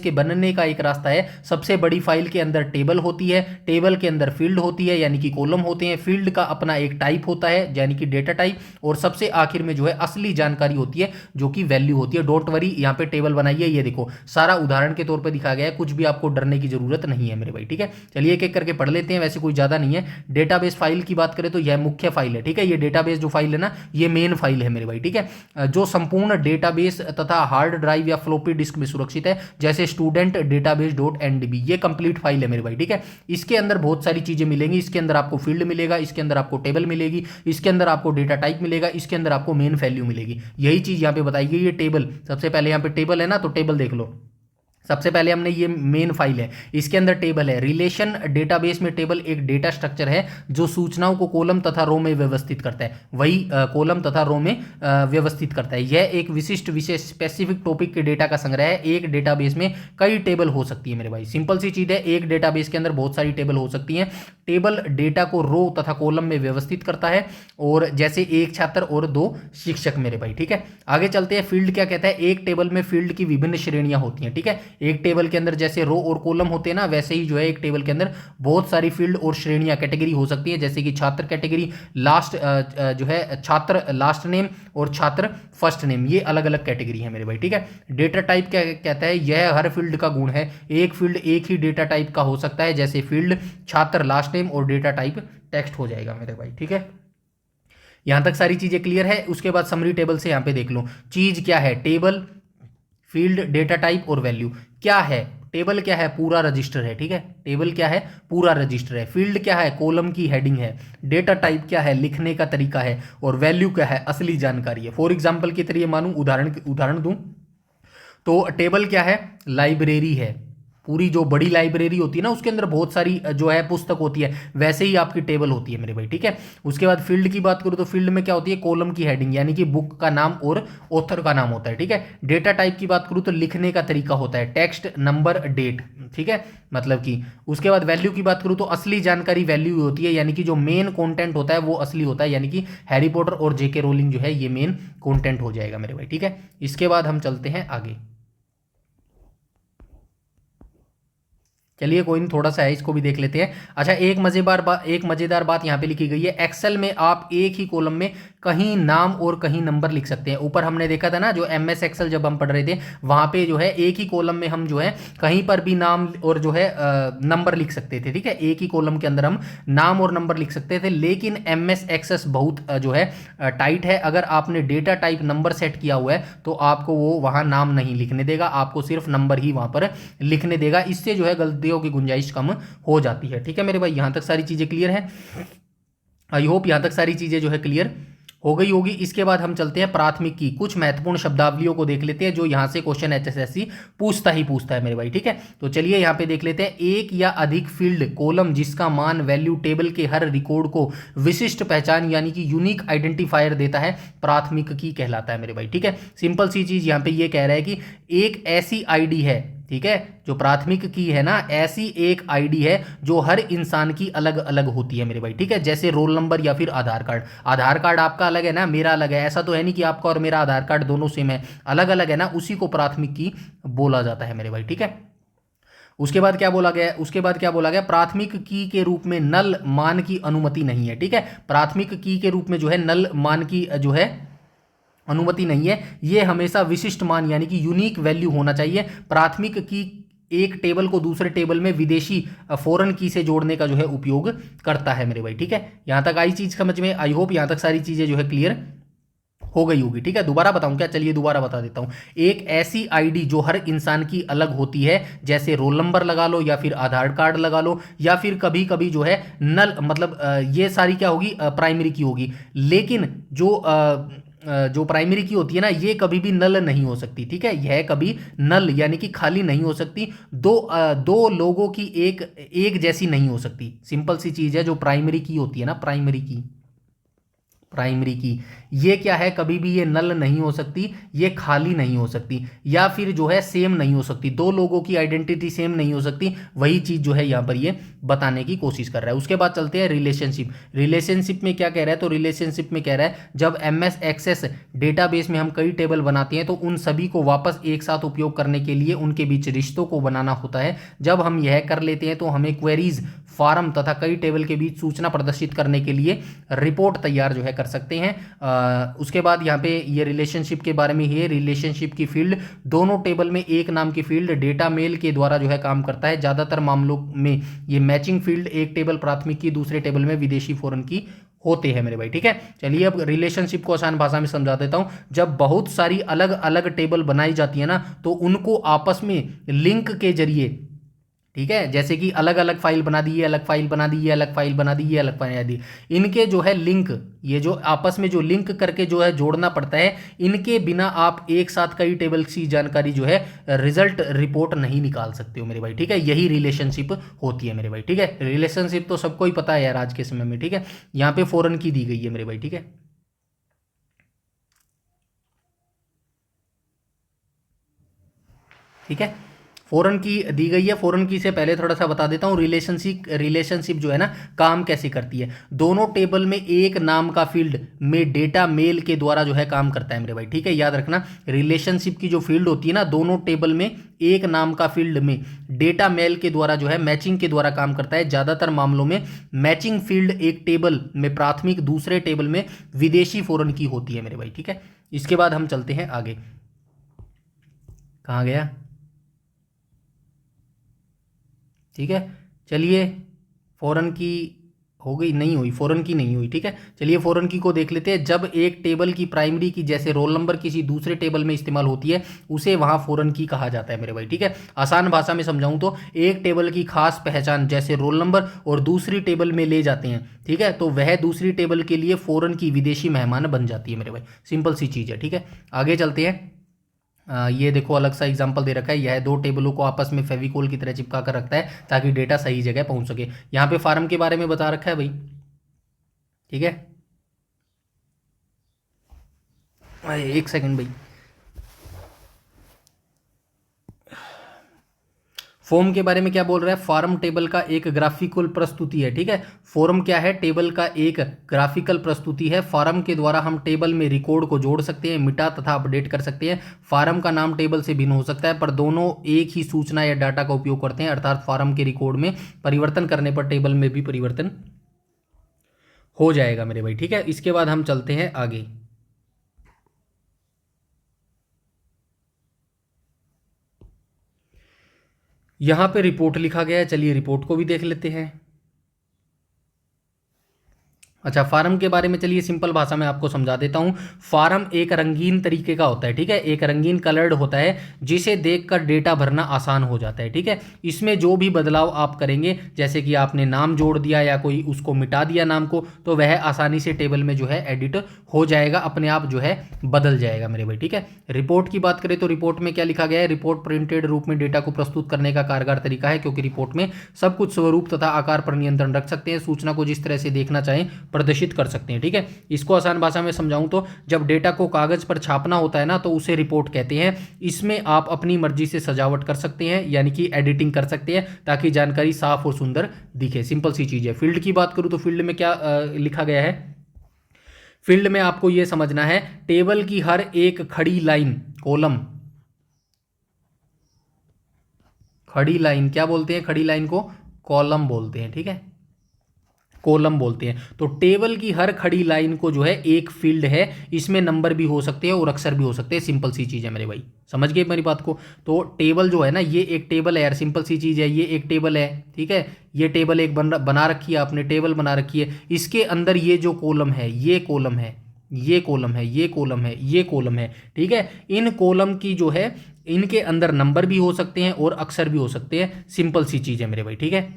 S1: के बनने का एक रास्ता है। सबसे बड़ी फाइल के अंदर टेबल होती है, टेबल के अंदर फील्ड होती है यानी कि कॉलम होते हैं, फील्ड का अपना एक टाइप होता है यानी कि डेटा टाइप, और सबसे आखिर में जो है असली जानकारी होती है जो कि वैल्यू होती है। डोंट वरी, यहाँ पे टेबल बनाइए, ये देखो सारा उदाहरण के तौर पे दिखा गया है, कुछ भी आपको डरने की जरूरत नहीं है मेरे भाई, ठीक है। चलिए एक एक करके पढ़ लेते हैं, वैसे कोई ज्यादा नहीं है। डेटाबेस फाइल की बात करें तो यह मुख्य फाइल है, ठीक है। ये डेटाबेस जो फाइल है ना, ये मेन फाइल है मेरे भाई, ठीक है, जो संपूर्ण डेटाबेस तथा हार्ड ड्राइव या फ्लॉपी डिस्क में सुरक्षित है, जैसे स्टूडेंट डेटाबेस .ndb, ये कंप्लीट फाइल है मेरे भाई, ठीक है। इसके अंदर बहुत सारी चीजें मिलेंगी, इसके अंदर आपको फील्ड मिलेगा, इसके अंदर आपको टेबल मिलेगी, इसके अंदर आपको डेटा टाइप मिलेगा, इसके अंदर आपको मेन वैल्यू मिलेगी। यही चीज यहाँ पे बताई गई। ये टेबल, सबसे पहले यहाँ पे टेबल है ना, तो टेबल देख लो। सबसे पहले हमने ये मेन फाइल है, इसके अंदर टेबल है। रिलेशन डेटाबेस में टेबल एक डेटा स्ट्रक्चर है जो सूचनाओं को कॉलम तथा रो में व्यवस्थित करता है, वही कॉलम तथा रो में व्यवस्थित करता है। यह एक विशिष्ट विशेष स्पेसिफिक टॉपिक के डेटा का संग्रह है। एक डेटाबेस में कई टेबल हो सकती है मेरे भाई, सिंपल सी चीज है, एक डेटाबेस के अंदर बहुत सारी टेबल हो सकती हैं। टेबल डेटा को रो तथा कॉलम में व्यवस्थित करता है, और जैसे एक छात्र और 2 शिक्षक मेरे भाई, ठीक है। आगे चलते हैं, फील्ड क्या कहता है, एक टेबल में फील्ड की विभिन्न श्रेणियां होती हैं, ठीक है। एक टेबल के अंदर जैसे रो और कॉलम होते हैं ना, वैसे ही जो है एक टेबल के अंदर बहुत सारी फील्ड और श्रेणियां, कैटेगरी हो सकती है, जैसे कि छात्र कैटेगरी, लास्ट जो है छात्र लास्ट नेम और छात्र फर्स्ट नेम, ये अलग अलग कैटेगरी है मेरे भाई, ठीक है। डेटा टाइप क्या कहता है, यह हर फील्ड का गुण है। एक फील्ड एक ही डेटा टाइप का हो सकता है, जैसे फील्ड, छात्र, लास्ट नेम और डेटा टाइप टेक्स्ट हो जाएगा मेरे भाई, ठीक है। यहां तक सारी चीजें क्लियर है। उसके बाद समरी टेबल से यहां पे देख लो, चीज क्या है, टेबल, फील्ड, डेटा टाइप और वैल्यू क्या है। टेबल क्या है, पूरा रजिस्टर है, ठीक है। टेबल क्या है, पूरा रजिस्टर है। फील्ड क्या है, कॉलम की हेडिंग है। डेटा टाइप क्या है, लिखने का तरीका है। और वैल्यू क्या है, असली जानकारी है। फॉर एग्जाम्पल की तरह मानूं, उदाहरण दूं तो टेबल क्या है, लाइब्रेरी है। पूरी जो बड़ी लाइब्रेरी होती है ना, उसके अंदर बहुत सारी जो है पुस्तक होती है, वैसे ही आपकी टेबल होती है मेरे भाई, ठीक है। उसके बाद फील्ड की बात करूं तो फील्ड में क्या होती है, कॉलम की हेडिंग यानी कि बुक का नाम और ऑथर का नाम होता है, ठीक है। डेटा टाइप की बात करूं तो लिखने का तरीका होता है, टेक्स्ट, नंबर, डेट, ठीक है, मतलब कि। उसके बाद वैल्यू की बात करूं तो असली जानकारी वैल्यू होती है, यानी कि जो मेन कंटेंट होता है वो असली होता है, यानी कि हैरी पॉटर और जेके रोलिंग जो है ये मेन कंटेंट हो जाएगा मेरे भाई, ठीक है। इसके बाद हम चलते हैं आगे। चलिए कोई नहीं, थोड़ा सा है, इसको भी देख लेते हैं। अच्छा, एक मजेदार बात यहाँ पे लिखी गई है, एक्सेल में आप एक ही कॉलम में कहीं नाम और कहीं नंबर लिख सकते हैं। ऊपर हमने देखा था ना, जो एमएस एक्सेल जब हम पढ़ रहे थे, वहां पे जो है एक ही कॉलम में हम जो है कहीं पर भी नाम और जो है नंबर लिख सकते थे, ठीक है। एक ही कॉलम के अंदर हम नाम और नंबर लिख सकते थे। लेकिन एमएस एक्सेस बहुत जो है टाइट है। अगर आपने डेटा टाइप नंबर सेट किया हुआ है तो आपको वो वहां नाम नहीं लिखने देगा, आपको सिर्फ नंबर ही वहां पर लिखने देगा। इससे जो है गलतियों की गुंजाइश कम हो जाती है, ठीक है मेरे भाई। यहां तक सारी चीजें क्लियर है, आई होप यहां तक सारी चीजें जो है क्लियर हो गई होगी। इसके बाद हम चलते हैं प्राथमिक की, कुछ महत्वपूर्ण शब्दावलियों को देख लेते हैं जो यहां से क्वेश्चन एचएसएससी पूछता ही पूछता है मेरे भाई, ठीक है। तो चलिए यहां पे देख लेते हैं, एक या अधिक फील्ड कॉलम जिसका मान वैल्यू टेबल के हर रिकॉर्ड को विशिष्ट पहचान यानी कि यूनिक आइडेंटिफायर देता है, प्राथमिक की कहलाता है मेरे भाई, ठीक है। सिंपल सी चीज यहां पे ये कह रहा है कि एक ऐसी आईडी है, ठीक है, जो प्राथमिक की है ना, ऐसी एक आईडी है जो हर इंसान की अलग अलग होती है मेरे भाई, ठीक है। जैसे रोल नंबर या फिर आधार कार्ड, आधार कार्ड आपका अलग है ना, मेरा अलग है, ऐसा तो है नहीं कि आपका और मेरा आधार कार्ड दोनों सेम है, अलग अलग है ना, उसी को प्राथमिक की बोला जाता है मेरे भाई, ठीक है। उसके बाद क्या बोला गया, उसके बाद क्या बोला गया, प्राथमिक की के रूप में नल मान की अनुमति नहीं है, ठीक है। प्राथमिक की के रूप में जो है नल मान की जो है अनुमति नहीं है, ये हमेशा विशिष्ट मान यानी कि यूनिक वैल्यू होना चाहिए। प्राथमिक की एक टेबल को दूसरे टेबल में विदेशी फॉरेन की से जोड़ने का जो है उपयोग करता है मेरे भाई, ठीक है। यहां तक आई चीज समझ में, आई होप यहां तक सारी चीजें जो है क्लियर हो गई होगी, ठीक है। दोबारा बताऊं क्या, चलिए दोबारा बता देता हूं। एक ऐसी आईडी जो हर इंसान की अलग होती है, जैसे रोल नंबर लगा लो या फिर आधार कार्ड लगा लो, या फिर कभी कभी जो है नल मतलब ये सारी क्या होगी, प्राइमरी की होगी। लेकिन जो प्राइमरी की होती है ना, ये कभी भी नल नहीं हो सकती, ठीक है। यह कभी नल यानी कि खाली नहीं हो सकती, दो लोगों की एक जैसी नहीं हो सकती। सिंपल सी चीज है, जो प्राइमरी की होती है ना, प्राइमरी की, ये क्या है, कभी भी ये नल नहीं हो सकती, ये खाली नहीं हो सकती, या फिर जो है सेम नहीं हो सकती, दो लोगों की आइडेंटिटी सेम नहीं हो सकती। वही चीज जो है यहां पर ये बताने की कोशिश कर रहा है। उसके बाद चलते हैं रिलेशनशिप। रिलेशनशिप में क्या कह रहा है, तो रिलेशनशिप में कह रहा है जब एमएस एक्सेस डेटाबेस में हम कई टेबल बनाते हैं तो उन सभी को वापस एक साथ उपयोग करने के लिए उनके बीच रिश्तों को बनाना होता है। जब हम यह कर लेते हैं तो हमें क्वेरीज, फॉर्म तथा कई टेबल के बीच सूचना प्रदर्शित करने के लिए रिपोर्ट तैयार जो है कर सकते हैं। उसके बाद यहाँ पे ये रिलेशनशिप के बारे में ही है, रिलेशनशिप की फील्ड दोनों टेबल में एक नाम की फील्ड डेटा मेल के द्वारा जो है काम करता है। ज़्यादातर मामलों में ये मैचिंग फील्ड एक टेबल प्राथमिक की, दूसरे टेबल में विदेशी फॉरेन की होते हैं मेरे भाई, ठीक है। चलिए अब रिलेशनशिप को आसान भाषा में समझा देता हूं। जब बहुत सारी अलग अलग टेबल बनाई जाती है ना, तो उनको आपस में लिंक के जरिए, ठीक है, जैसे कि अलग अलग फाइल बना दी है, अलग फाइल बना दी है, अलग फाइल बना दी है, अलग फाइल बना दी, इनके जो है लिंक, ये जो आपस में जो लिंक करके जो है जोड़ना पड़ता है, इनके बिना आप एक साथ कई टेबल की जानकारी जो है रिजल्ट रिपोर्ट नहीं निकाल सकते हो मेरे भाई, ठीक है। यही रिलेशनशिप होती है मेरे भाई, ठीक है। रिलेशनशिप तो सबको ही पता है यार आज के समय में, ठीक है। यहाँ पे फॉरेन की दी गई है मेरे भाई, ठीक है, ठीक है। फॉरेन की दी गई है। फॉरेन की से पहले थोड़ा सा बता देता हूँ, रिलेशनशिप जो है ना, काम कैसे करती है। दोनों टेबल में एक नाम का फील्ड में डेटा मेल के द्वारा जो है काम करता है मेरे भाई, ठीक है। याद रखना, रिलेशनशिप की जो फील्ड होती है ना, दोनों टेबल में एक नाम का फील्ड में डेटा मेल के द्वारा जो है मैचिंग के द्वारा काम करता है। ज्यादातर मामलों में मैचिंग फील्ड एक टेबल में प्राथमिक, दूसरे टेबल में विदेशी फॉरेन की होती है मेरे भाई, ठीक है। इसके बाद हम चलते हैं आगे। कहाँ गया, ठीक है। चलिए फॉरेन की हो गई, नहीं हुई, फॉरेन की नहीं हुई, ठीक है। चलिए फॉरेन की को देख लेते हैं। जब एक टेबल की प्राइमरी की जैसे रोल नंबर किसी दूसरे टेबल में इस्तेमाल होती है, उसे वहां फॉरेन की कहा जाता है मेरे भाई, ठीक है। आसान भाषा में समझाऊं तो एक टेबल की खास पहचान जैसे रोल नंबर और दूसरी टेबल में ले जाते हैं, ठीक है, तो वह दूसरी टेबल के लिए फॉरेन की विदेशी मेहमान बन जाती है मेरे भाई। सिंपल सी चीज़ है, ठीक है। आगे चलते हैं। ये देखो अलग सा एग्जांपल दे रखा है, यह दो टेबलों को आपस में फेविकोल की तरह चिपका कर रखता है ताकि डेटा सही जगह पहुंच सके। यहाँ पे फार्म के बारे में बता रखा है भाई, ठीक है। एक सेकंड भाई, फॉर्म के बारे में क्या बोल रहा है, फॉर्म टेबल का एक ग्राफिकल प्रस्तुति है, ठीक है। फॉर्म क्या है, टेबल का एक ग्राफिकल प्रस्तुति है। फॉर्म के द्वारा हम टेबल में रिकॉर्ड को जोड़ सकते हैं, मिटा तथा अपडेट कर सकते हैं। फॉर्म का नाम टेबल से भिन्न हो सकता है, पर दोनों एक ही सूचना या डाटा का उपयोग करते हैं, अर्थात फॉर्म के रिकॉर्ड में परिवर्तन करने पर टेबल में भी परिवर्तन हो जाएगा मेरे भाई, ठीक है। इसके बाद हम चलते हैं आगे। यहां पे रिपोर्ट लिखा गया है, चलिए रिपोर्ट को भी देख लेते हैं। अच्छा, फार्म के बारे में चलिए सिंपल भाषा में आपको समझा देता हूँ। फार्म एक रंगीन तरीके का होता है, ठीक है, एक रंगीन कलर्ड होता है जिसे देखकर डेटा भरना आसान हो जाता है, ठीक है। इसमें जो भी बदलाव आप करेंगे, जैसे कि आपने नाम जोड़ दिया या कोई उसको मिटा दिया नाम को, तो वह आसानी से टेबल में जो है एडिट हो जाएगा, अपने आप जो है बदल जाएगा मेरे भाई, ठीक है। रिपोर्ट की बात करें तो रिपोर्ट में क्या लिखा गया है, रिपोर्ट प्रिंटेड रूप में डेटा को प्रस्तुत करने का कारगर तरीका है, क्योंकि रिपोर्ट में सब कुछ स्वरूप तथा आकार पर नियंत्रण रख सकते हैं, सूचना को जिस तरह से देखना चाहें प्रदर्शित कर सकते हैं, ठीक है। इसको आसान भाषा में समझाऊं तो जब डेटा को कागज पर छापना होता है ना, तो उसे रिपोर्ट कहते हैं। इसमें आप अपनी मर्जी से सजावट कर सकते हैं, यानी कि एडिटिंग कर सकते हैं, ताकि जानकारी साफ और सुंदर दिखे। सिंपल सी चीज है। फील्ड की बात करूं तो फील्ड में क्या लिखा गया है, फील्ड में आपको यह समझना है, टेबल की हर एक खड़ी लाइन, कॉलम, खड़ी लाइन क्या बोलते हैं, खड़ी लाइन को कॉलम बोलते हैं, ठीक है, कॉलम बोलते हैं। तो टेबल की हर खड़ी लाइन को जो है एक फील्ड है, इसमें नंबर भी हो सकते हैं और अक्षर भी हो सकते हैं। सिंपल सी चीज़ है मेरे भाई, समझ गए मेरी बात को। तो टेबल जो है ना, ये एक टेबल है यार, सिंपल सी चीज़ है, ये एक टेबल है, ठीक है। ये टेबल एक बना रखी है आपने, टेबल बना रखी है, इसके अंदर ये जो कॉलम है, ये कॉलम है, ये कॉलम है, ये कॉलम है, ये कॉलम है, ठीक है। इन कॉलम की जो है, इनके अंदर नंबर भी हो सकते हैं और अक्षर भी हो सकते हैं। सिंपल सी चीज़ है मेरे भाई, ठीक है।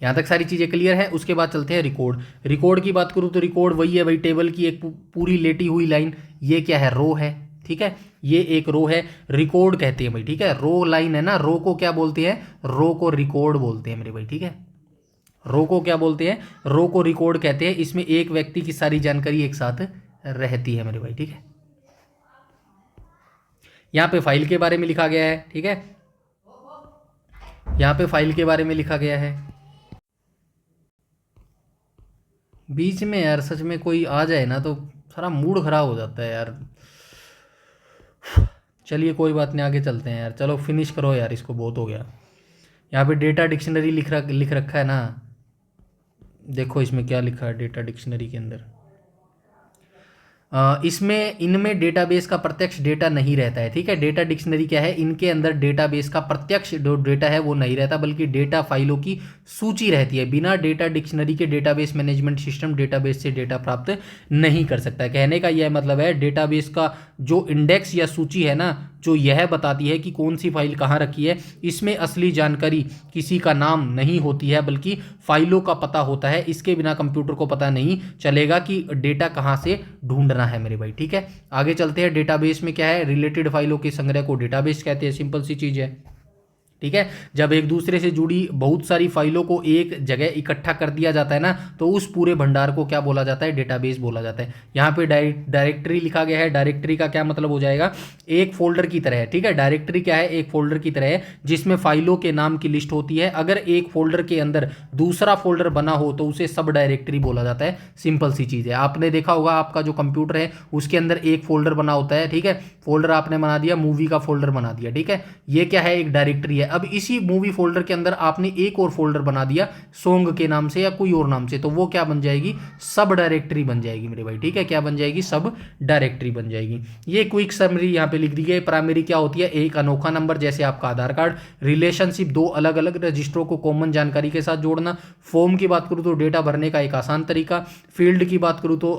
S1: यहाँ तक सारी चीज़ें क्लियर है। उसके बाद चलते हैं रिकॉर्ड। रिकॉर्ड की बात करूँ तो रिकॉर्ड वही है भाई, टेबल की एक पूरी लेटी हुई लाइन, ये क्या है, रो है, ठीक है, ये एक रो है, रिकॉर्ड कहते हैं भाई, ठीक है। रो लाइन है ना, रो को क्या बोलते हैं, रो को रिकॉर्ड बोलते हैं मेरे भाई, ठीक है। रो को क्या बोलते हैं, रो को रिकॉर्ड कहते हैं। इसमें एक व्यक्ति की सारी जानकारी एक साथ रहती है मेरे भाई, ठीक है। यहाँ पे फाइल के बारे में लिखा गया है, ठीक है, यहाँ पे फाइल के बारे में लिखा गया है। बीच में यार सच में कोई आ जाए ना तो सारा मूड खराब हो जाता है यार। चलिए कोई बात नहीं, आगे चलते हैं यार, चलो फिनिश करो यार, इसको बहुत हो गया। यहाँ पे डेटा डिक्शनरी लिख रखा है ना, देखो इसमें क्या लिखा है डेटा डिक्शनरी के अंदर। इसमें इनमें डेटाबेस का प्रत्यक्ष डेटा नहीं रहता है, ठीक है। डेटा डिक्शनरी क्या है, इनके अंदर डेटाबेस का प्रत्यक्ष जो डेटा है वो नहीं रहता, बल्कि डेटा फाइलों की सूची रहती है। बिना डेटा डिक्शनरी के डेटाबेस मैनेजमेंट सिस्टम डेटाबेस से डेटा प्राप्त नहीं कर सकता है। कहने का यह मतलब है, डेटाबेस का जो इंडेक्स या सूची है ना, जो यह बताती है कि कौन सी फाइल कहाँ रखी है, इसमें असली जानकारी किसी का नाम नहीं होती है, बल्कि फाइलों का पता होता है। इसके बिना कंप्यूटर को पता नहीं चलेगा कि डेटा कहाँ से ढूंढना है मेरे भाई, ठीक है। आगे चलते हैं। डेटाबेस में क्या है, रिलेटेड फाइलों के संग्रह को डेटाबेस कहते हैं। सिंपल सी चीज़ है, ठीक है। जब एक दूसरे से जुड़ी बहुत सारी फाइलों को एक जगह इकट्ठा कर दिया जाता है ना, तो उस पूरे भंडार को क्या बोला जाता है, डेटाबेस बोला जाता है। यहाँ पे डायरेक्टरी लिखा गया है। डायरेक्टरी का क्या मतलब हो जाएगा, एक फोल्डर की तरह है, ठीक है। डायरेक्टरी क्या है, एक फोल्डर की तरह है जिसमें फाइलों के नाम की लिस्ट होती है। अगर एक फोल्डर के अंदर दूसरा फोल्डर बना हो तो उसे सब डायरेक्टरी बोला जाता है। सिंपल सी चीज़ है। आपने देखा होगा आपका जो कंप्यूटर है उसके अंदर एक फोल्डर बना होता है, ठीक है। फोल्डर आपने बना दिया, मूवी का फोल्डर बना दिया, ठीक है। ये क्या है, एक डायरेक्टरी है। अब इसी मूवी फोल्डर के अंदर आपने एक और फोल्डर बना दिया सॉन्ग के नाम से या कोई और नाम से, तो वो क्या बन जाएगी, सब डायरेक्टरी बन जाएगी मेरे भाई, ठीक है। क्या बन जाएगी, सब डायरेक्टरी बन जाएगी। ये क्विक समरी यहाँ पे लिख दी गई। प्राइमरी क्या होती है, एक अनोखा नंबर जैसे आपका आधार कार्ड। रिलेशनशिप, दो अलग अलग रजिस्टरों को कॉमन जानकारी के साथ जोड़ना। फॉर्म की बात करूँ तो डेटा भरने का एक आसान तरीका। फील्ड की बात करूँ तो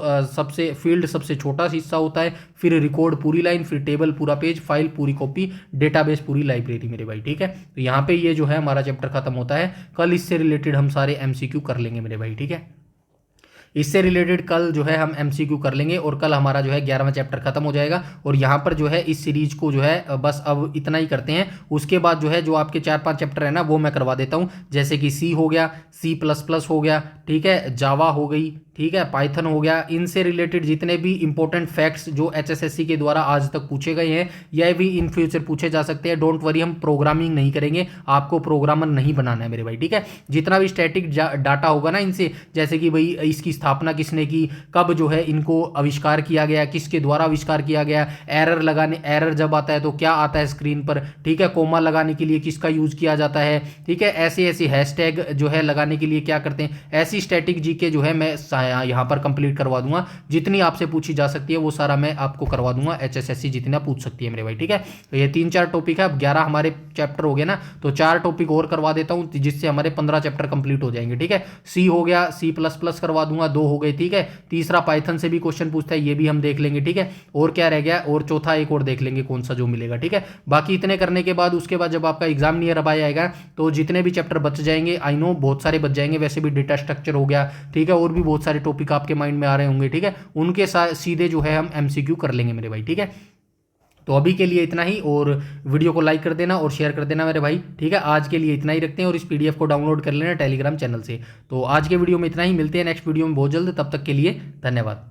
S1: फील्ड सबसे छोटा हिस्सा होता है। फिर रिकॉर्ड पूरी लाइन, फिर टेबल पूरा पेज, फाइल पूरी कॉपी, डेटाबेस पूरी लाइब्रेरी मेरे भाई, ठीक है। तो यहाँ पे ये जो है हमारा चैप्टर खत्म होता है। कल इससे रिलेटेड हम सारे एमसीक्यू कर लेंगे मेरे भाई, ठीक है। इससे रिलेटेड कल जो है हम एमसीक्यू कर लेंगे और कल हमारा जो है 11वां चैप्टर खत्म हो जाएगा। और यहाँ पर जो है इस सीरीज को जो है बस अब इतना ही करते हैं। उसके बाद जो है जो आपके 4-5 चैप्टर है ना वो मैं करवा देता हूँ, जैसे कि सी हो गया, C++ हो गया, ठीक है, जावा हो गई, ठीक है, पाइथन हो गया। इनसे रिलेटेड जितने भी इंपॉर्टेंट फैक्ट्स जो HSSC के द्वारा आज तक पूछे गए हैं या भी इन फ्यूचर पूछे जा सकते हैं। डोंट वरी, हम प्रोग्रामिंग नहीं करेंगे, आपको प्रोग्रामर नहीं बनाना है मेरे भाई, ठीक है। जितना भी स्टैटिक डाटा होगा ना इनसे, जैसे कि भाई इसकी स्थापना किसने की, कब जो है इनको आविष्कार किया गया, किसके द्वारा आविष्कार किया गया, एरर जब आता है तो क्या आता है स्क्रीन पर, ठीक है, कोमा लगाने के लिए किसका यूज किया जाता है, ठीक है, ऐसे ऐसे हैशटैग जो है लगाने के लिए क्या करते हैं, ऐसी स्टैटिक जीके जो है मैं यहां पर कंप्लीट करवा दूंगा, जितनी आपसे पूछी जा सकती है वो सारा मैं आपको करवा दूंगा, HSSC जितना पूछ सकती है मेरे भाई, ठीक है। तो ये 3-4 टॉपिक है, अब 11 हमारे चैप्टर हो गए ना, तो 4 टॉपिक और करवा देता हूं जिससे हमारे 15 चैप्टर कंप्लीट हो जाएंगे, ठीक है। सी हो गया, C++ करवा दूंगा, 2 हो गए, ठीक है। तीसरा पाइथन से भी क्वेश्चन पूछता है, ये भी हम देख लेंगे, ठीक है। और क्या रह गया, और चौथा एक और देख लेंगे कौन सा जो मिलेगा, ठीक है। बाकी इतने करने के बाद उसके बाद जब आपका एग्जाम नियर अब आएगा तो जितने भी चैप्टर बच जाएंगे, आई नो बहुत सारे बच जाएंगे, वैसे भी डेटा स्ट्रक्चर हो गया, ठीक है, और भी बहुत सारे टॉपिक आपके माइंड में आ रहे होंगे, ठीक है, उनके सीधे जो है हम MCQ कर लेंगे मेरे भाई, ठीक है। तो अभी के लिए इतना ही, और वीडियो को लाइक कर देना और शेयर कर देना मेरे भाई, ठीक है। आज के लिए इतना ही रखते हैं, और इस PDF को डाउनलोड कर लेना टेलीग्राम चैनल से। तो आज के वीडियो में इतना ही, मिलते हैं नेक्स्ट वीडियो में बहुत जल्द, तब तक के लिए धन्यवाद।